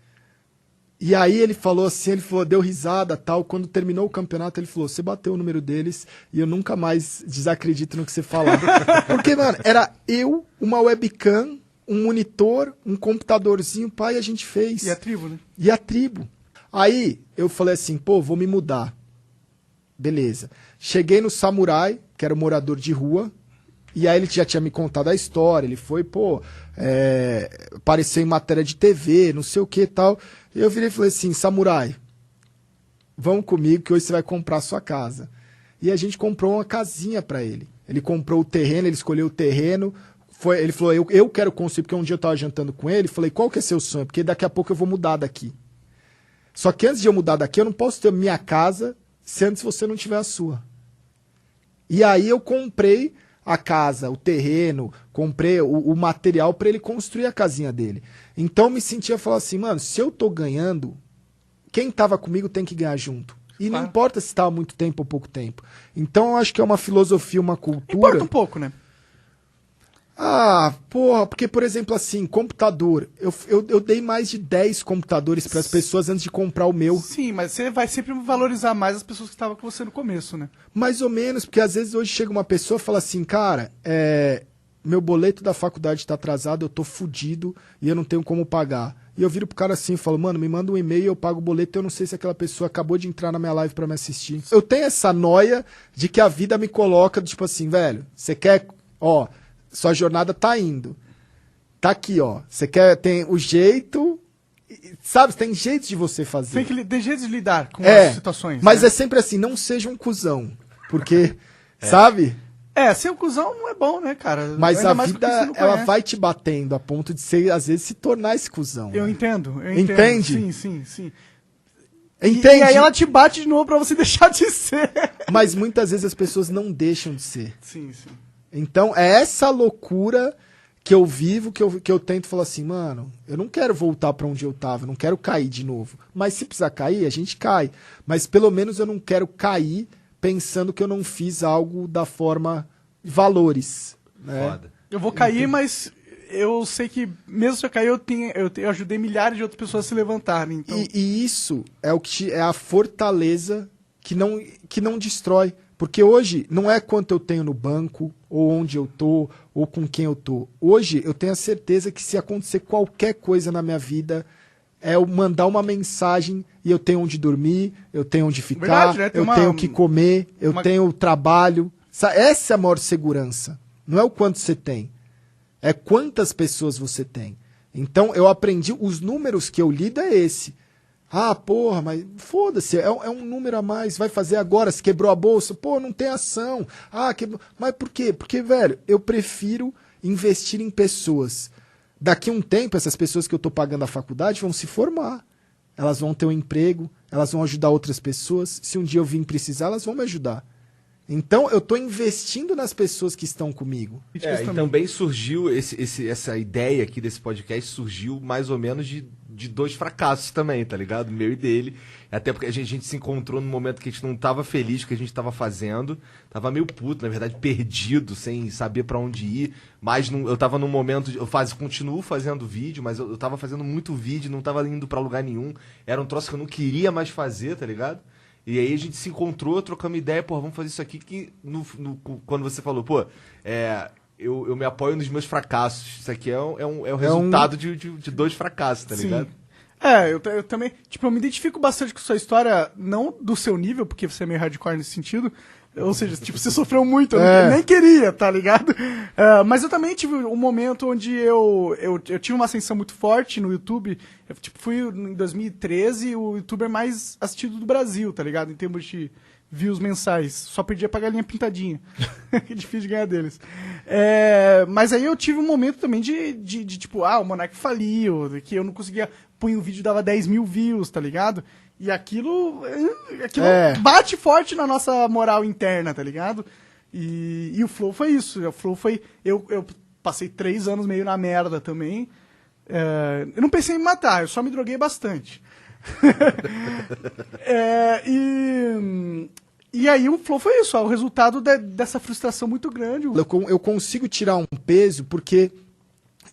E aí ele falou assim, deu risada, tal. Quando terminou o campeonato, ele falou, você bateu o número deles e eu nunca mais desacredito no que você falar. Porque, mano, era eu, uma webcam, um monitor, um computadorzinho, pai, a gente fez. E a tribo, né? E a tribo. Aí eu falei assim, pô, vou me mudar. Beleza. Cheguei no Samurai, que era um morador de rua, e aí ele já tinha me contado a história, ele foi, pô, apareceu em matéria de TV, não sei o que e tal. E eu virei e falei assim, Samurai, vamos comigo que hoje você vai comprar a sua casa. E a gente comprou uma casinha pra ele. Ele comprou o terreno, ele escolheu o terreno. Ele falou, eu quero construir, porque um dia eu tava jantando com ele, falei, qual que é seu sonho? Porque daqui a pouco eu vou mudar daqui. Só que antes de eu mudar daqui, eu não posso ter minha casa se antes você não tiver a sua. E aí eu comprei a casa, o terreno, comprei o material para ele construir a casinha dele. Então eu me sentia falar assim, mano, se eu tô ganhando, quem tava comigo tem que ganhar junto. E não importa se estava muito tempo ou pouco tempo. Então eu acho que é uma filosofia, uma cultura... Importa um pouco, né? Ah, porra, porque, por exemplo, assim, computador. Eu dei mais de 10 computadores para as pessoas antes de comprar o meu. Sim, mas você vai sempre valorizar mais as pessoas que estavam com você no começo, né? Mais ou menos, porque às vezes hoje chega uma pessoa e fala assim, cara, meu boleto da faculdade tá atrasado, eu tô fudido e eu não tenho como pagar. E eu viro pro cara assim e falo, mano, me manda um e-mail, eu pago o boleto, eu não sei se aquela pessoa acabou de entrar na minha live pra me assistir. Eu tenho essa noia de que a vida me coloca, tipo assim, velho, você quer, ó, sua jornada tá indo. Tá aqui, ó, você quer, tem o jeito, sabe, tem jeito de você fazer. Tem jeito de lidar com as situações. Mas né? é sempre assim, não seja um cuzão, porque, sabe... Ser um cuzão não é bom, né, cara? Mas ainda a mais porque você vida, não ela conhece. vai te batendo a ponto de ser, às vezes, se tornar esse cuzão. Eu né? entendo. Entende? Sim. Entende? E aí ela te bate de novo pra você deixar de ser. Mas muitas vezes as pessoas não deixam de ser. Sim. Então, é essa loucura que eu vivo, que eu tento falar assim, mano, eu não quero voltar pra onde eu tava, eu não quero cair de novo. Mas se precisar cair, a gente cai. Mas pelo menos eu não quero cair pensando que eu não fiz algo da forma valores. Né? Foda. Eu vou cair, mas eu sei que mesmo se eu cair, eu ajudei milhares de outras pessoas a se levantarem. Então... E isso é é a fortaleza que não destrói. Porque hoje não é quanto eu tenho no banco, ou onde eu tô, ou com quem eu tô. Hoje eu tenho a certeza que se acontecer qualquer coisa na minha vida, é eu mandar uma mensagem e eu tenho onde dormir, eu tenho onde ficar, Verdade, né? eu tenho o que comer, eu tenho trabalho. Essa é a maior segurança. Não é o quanto você tem. É quantas pessoas você tem. Então eu aprendi, os números que eu lido é esse. Ah, porra, mas foda-se, é um número a mais, vai fazer agora, se quebrou a bolsa, pô, não tem ação. Ah, quebrou. Mas por quê? Porque, velho, eu prefiro investir em pessoas. Daqui a um tempo, essas pessoas que eu tô pagando a faculdade vão se formar. Elas vão ter um emprego, elas vão ajudar outras pessoas. Se um dia eu vim precisar, elas vão me ajudar. Então, eu estou investindo nas pessoas que estão comigo. E também surgiu, essa ideia aqui desse podcast surgiu mais ou menos de 2 fracassos também, tá ligado? Meu e dele. Até porque a gente se encontrou num momento que a gente não tava feliz com o que a gente tava fazendo. Tava meio puto, na verdade, perdido, sem saber pra onde ir. Mas eu tava num momento, continuo fazendo vídeo, mas eu tava fazendo muito vídeo, não tava indo pra lugar nenhum. Era um troço que eu não queria mais fazer, tá ligado? E aí a gente se encontrou, trocamos ideia, pô, vamos fazer isso aqui, que quando você falou, pô, eu me apoio nos meus fracassos. Isso aqui é o resultado de 2 fracassos, tá ligado? Eu também, tipo, eu me identifico bastante com sua história, não do seu nível, porque você é meio hardcore nesse sentido, ou seja, tipo, você sofreu muito, eu nem queria, tá ligado? Mas eu também tive um momento onde eu tive uma ascensão muito forte no YouTube. Eu, tipo, fui em 2013 o youtuber mais assistido do Brasil, tá ligado? Em termos de views mensais. Só perdia pra Galinha Pintadinha. Que é difícil de ganhar deles. Mas aí eu tive um momento também de tipo, o Monark faliu, que eu não conseguia... Punha um vídeo e dava 10 mil views, tá ligado? E aquilo bate forte na nossa moral interna, tá ligado? E o Flow foi isso. O Flow foi... Eu passei 3 anos meio na merda também. Eu não pensei em me matar, eu só me droguei bastante. E aí o Flow foi isso, o resultado dessa frustração muito grande. Eu consigo tirar um peso porque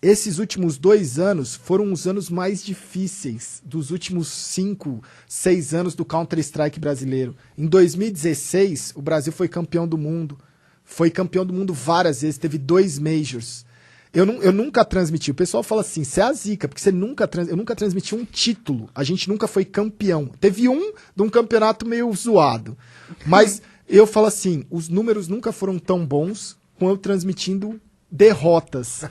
esses últimos 2 anos foram os anos mais difíceis dos últimos 5, 6 anos do Counter-Strike brasileiro. Em 2016, o Brasil foi campeão do mundo. Foi campeão do mundo várias vezes, teve 2 Majors. Eu nunca transmiti. O pessoal fala assim, você é a zica, porque eu nunca transmiti um título. A gente nunca foi campeão. Teve de um campeonato meio zoado. Mas eu falo assim, os números nunca foram tão bons como eu transmitindo derrotas.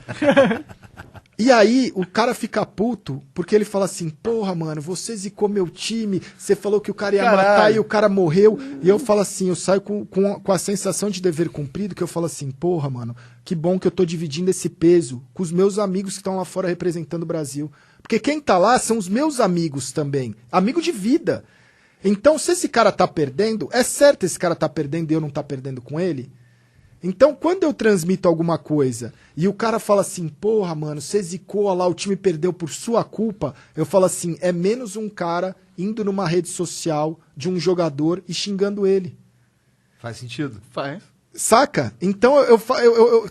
E aí, o cara fica puto, porque ele fala assim, porra, mano, você zicou meu time, você falou que o cara ia matar e o cara morreu. E eu falo assim, eu saio com a sensação de dever cumprido, que eu falo assim, porra, mano, que bom que eu tô dividindo esse peso com os meus amigos que estão lá fora representando o Brasil. Porque quem tá lá são os meus amigos também, amigo de vida. Então, se esse cara tá perdendo, é certo esse cara tá perdendo e eu não tá perdendo com ele? Então, quando eu transmito alguma coisa e o cara fala assim, porra, mano, você zicou, ó lá, o time perdeu por sua culpa, eu falo assim, é menos um cara indo numa rede social de um jogador e xingando ele. Faz sentido? Faz. Saca? Então,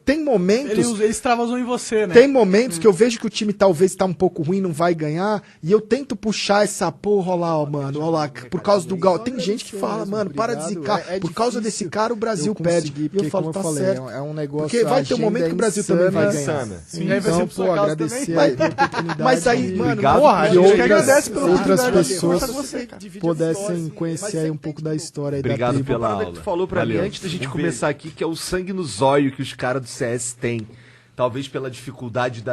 tem momentos... Ele extravasou em você, né? Tem momentos que eu vejo que o time talvez tá um pouco ruim, não vai ganhar, e eu tento puxar essa porra, ó lá, ó, mano, ó lá, por causa do Gal. Tem gente que fala, mano, para de zicar, por causa desse cara o Brasil perde. E eu falo, tá certo. É um negócio. Porque vai ter um momento que o Brasil também vai ganhar. Sim, aí vai ser Então, por sua pô, causa agradecer também. a oportunidade. Mas aí, mano, Obrigado. Porra, a que gente que agradece pela outras oportunidade de pessoas conversar com você, cara. pudessem conhecer aí um pouco da história aí da Obrigado tribo. pela Parada aula. que tu falou pra Valeu. mim antes da gente Um começar aqui, que é o sangue no zóio que os caras do CS têm. Talvez pela dificuldade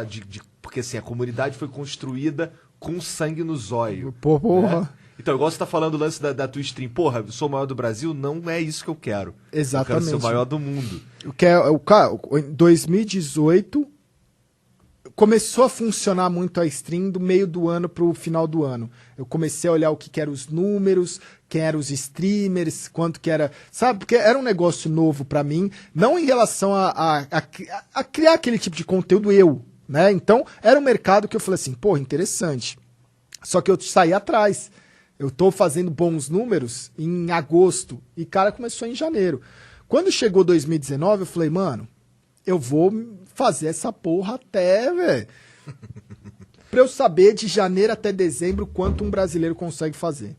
porque assim, a comunidade foi construída com sangue no zóio. Porra. Né? Então, igual você tá falando o lance da tua stream, porra, eu sou o maior do Brasil, não é isso que eu quero. Exatamente. Eu quero ser o maior do mundo. Em 2018 começou a funcionar muito a stream do meio do ano pro final do ano. Eu comecei a olhar o que eram os números, quem eram os streamers, quanto que era... Sabe? Porque era um negócio novo pra mim, não em relação a criar aquele tipo de conteúdo né? Então, era um mercado que eu falei assim, porra, interessante. Só que eu saí atrás. Eu tô fazendo bons números em agosto e cara começou em janeiro. Quando chegou 2019, eu falei, mano, eu vou fazer essa porra até, velho. Pra eu saber de janeiro até dezembro quanto um brasileiro consegue fazer.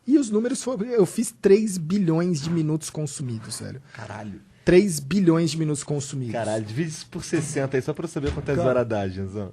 E os números foram... Eu fiz 3 bilhões de minutos consumidos, velho. Caralho. 3 bilhões de minutos consumidos. Caralho, divide isso por 60 aí, só pra eu saber quantas horas dá, Genzão.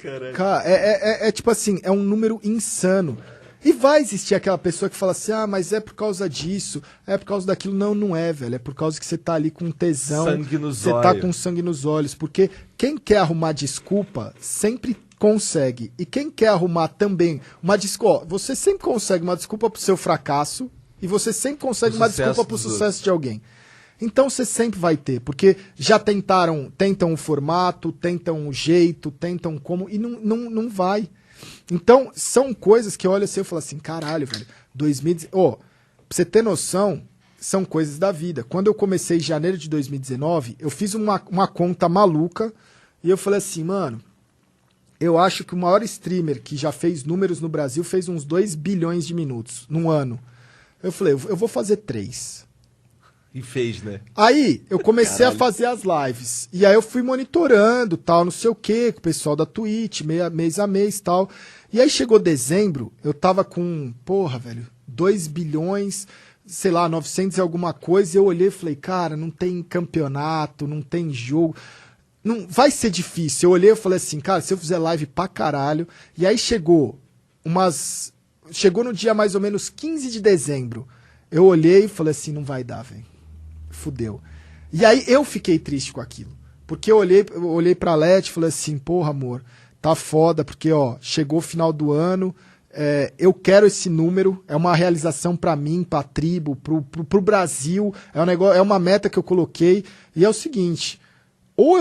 Caralho. Cara, é tipo assim, é um número insano. E vai existir aquela pessoa que fala assim, ah, mas é por causa disso, é por causa daquilo. Não, não é, velho. É por causa que você tá ali com tesão. Sangue nos Você tá com sangue nos olhos. Porque quem quer arrumar desculpa, sempre consegue. E quem quer arrumar também uma desculpa... Você sempre consegue uma desculpa pro seu fracasso e você sempre consegue uma desculpa pro sucesso de alguém. Então você sempre vai ter, porque já tentam o formato, tentam o jeito, tentam como, e não vai. Então, são coisas que eu olho assim e falo assim, caralho, velho, 2019... pra você ter noção, são coisas da vida. Quando eu comecei em janeiro de 2019, eu fiz uma conta maluca e eu falei assim, mano, eu acho que o maior streamer que já fez números no Brasil fez uns 2 bilhões de minutos num ano. Eu falei, eu vou fazer 3. E fez, né? Aí, eu comecei a fazer as lives. E aí eu fui monitorando, tal, não sei o quê, com o pessoal da Twitch, mês a mês, tal. E aí chegou dezembro, eu tava com, porra, velho, 2 bilhões, sei lá, 900 e alguma coisa. E eu olhei e falei, cara, não tem campeonato, não tem jogo. Não, vai ser difícil. Eu olhei e falei assim, cara, se eu fizer live pra caralho. E aí chegou no dia mais ou menos 15 de dezembro. Eu olhei e falei assim, não vai dar, velho. Fudeu. E aí eu fiquei triste com aquilo. Porque eu olhei pra Leti e falei assim, porra, amor, tá foda, porque, ó, chegou o final do ano, eu quero esse número, é uma realização pra mim, pra tribo, pro Brasil, é uma meta que eu coloquei, e é o seguinte, ou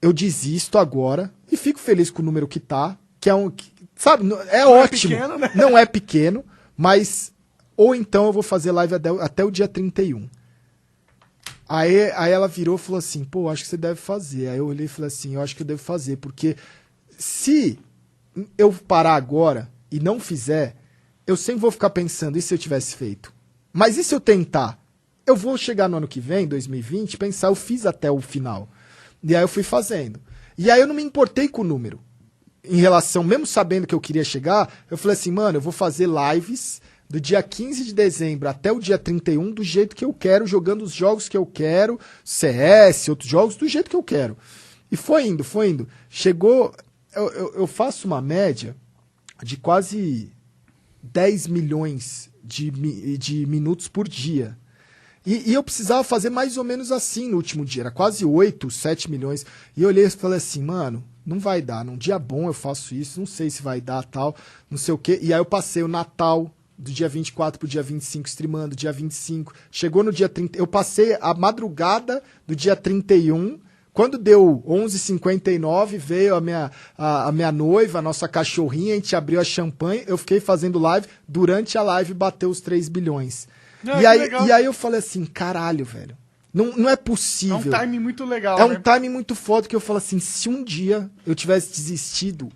eu desisto agora e fico feliz com o número que tá, sabe, é ótimo, pequeno, né? Não é pequeno, mas, ou então eu vou fazer live até o dia 31. Aí ela virou e falou assim, pô, acho que você deve fazer. Aí eu olhei e falei assim, eu acho que eu devo fazer, porque se eu parar agora e não fizer, eu sempre vou ficar pensando, e se eu tivesse feito? Mas e se eu tentar? Eu vou chegar no ano que vem, 2020, pensar, eu fiz até o final. E aí eu fui fazendo. E aí eu não me importei com o número. Em relação, mesmo sabendo que eu queria chegar, eu falei assim, mano, eu vou fazer lives do dia 15 de dezembro até o dia 31, do jeito que eu quero, jogando os jogos que eu quero, CS, outros jogos, do jeito que eu quero. E foi indo. Chegou, eu faço uma média de quase 10 milhões de minutos por dia. E eu precisava fazer mais ou menos assim no último dia. Era quase 8, 7 milhões. E eu olhei e falei assim, mano, não vai dar. Num dia bom eu faço isso, não sei se vai dar tal, não sei o quê. E aí eu passei o Natal do dia 24 pro dia 25 streamando, dia 25. Chegou no dia 30, eu passei a madrugada do dia 31. Quando deu 11h59, veio a minha noiva, a nossa cachorrinha, a gente abriu a champanhe, eu fiquei fazendo live, durante a live bateu os 3 bilhões. Ah, E aí eu falei assim, caralho, velho, não é possível. É um timing muito legal, É né? um timing muito foda que eu falo assim, se um dia eu tivesse desistido,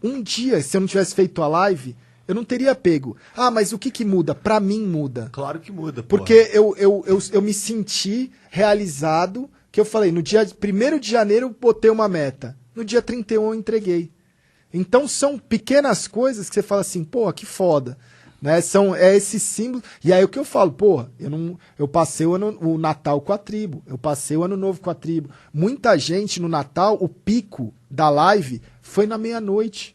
se eu não tivesse feito a live, eu não teria pego. Ah, mas o que muda? Pra mim muda. Claro que muda, pô. Porque eu me senti realizado, que eu falei, no dia 1º de janeiro eu botei uma meta, no dia 31 eu entreguei. Então são pequenas coisas que você fala assim, pô, que foda. Né? É esse símbolo. E aí o que eu falo, pô, eu passei o Natal com a tribo, eu passei o Ano Novo com a tribo. Muita gente no Natal, o pico da live foi na meia-noite.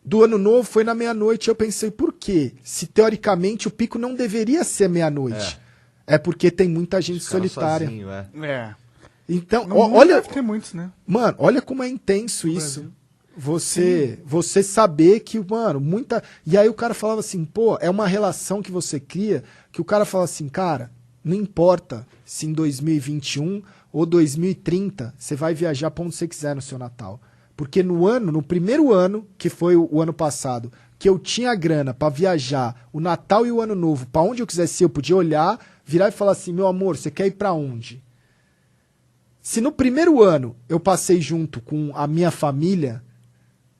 Do Ano Novo foi na meia-noite. Eu pensei, por quê? Se teoricamente o pico não deveria ser meia-noite. É porque tem muita gente solitária. Sozinho, É. Então, Não olha, deve ter muitos, né? mano, olha como é intenso isso. Você saber que, mano, muita. E aí o cara falava assim, pô, é uma relação que você cria, que o cara fala assim, cara, não importa se em 2021 ou 2030 você vai viajar pra onde você quiser no seu Natal. Porque no primeiro ano, que foi o ano passado, que eu tinha grana pra viajar o Natal e o Ano Novo, pra onde eu quisesse ir, eu podia olhar, virar e falar assim, meu amor, você quer ir pra onde? Se no primeiro ano eu passei junto com a minha família,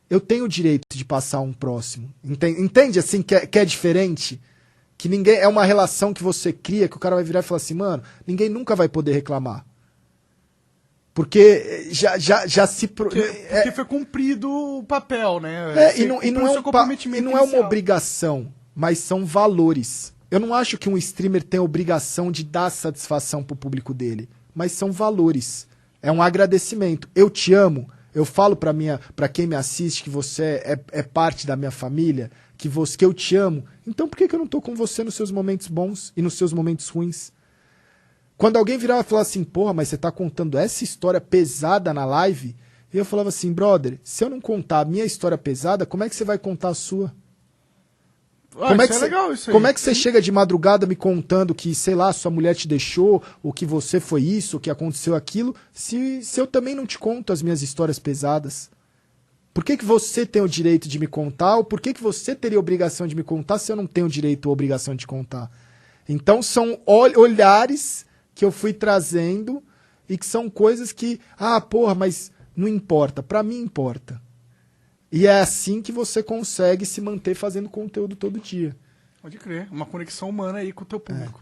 eu tenho o direito de passar um próximo. Entende assim que é diferente? Que ninguém. É uma relação que você cria, que o cara vai virar e falar assim, mano, ninguém nunca vai poder reclamar. Porque já se. Porque foi cumprido o papel, né? E não é uma obrigação, mas são valores. Eu não acho que um streamer tem a obrigação de dar satisfação pro público dele, mas são valores. É um agradecimento. Eu te amo. Eu falo pra quem me assiste que você é parte da minha família, que eu te amo. Então por que eu não tô com você nos seus momentos bons e nos seus momentos ruins? Quando alguém virava e falava assim, porra, mas você tá contando essa história pesada na live? E eu falava assim, brother, se eu não contar a minha história pesada, como é que você vai contar a sua? Como é que você chega de madrugada me contando que, sei lá, sua mulher te deixou, ou que você foi isso, ou que aconteceu aquilo, se eu também não te conto as minhas histórias pesadas? Por que você tem o direito de me contar, ou por que você teria a obrigação de me contar se eu não tenho o direito ou obrigação de contar? Então são olhares que eu fui trazendo e que são coisas que, porra, mas não importa. Pra mim importa. E é assim que você consegue se manter fazendo conteúdo todo dia. Pode crer. Uma conexão humana aí com o teu público.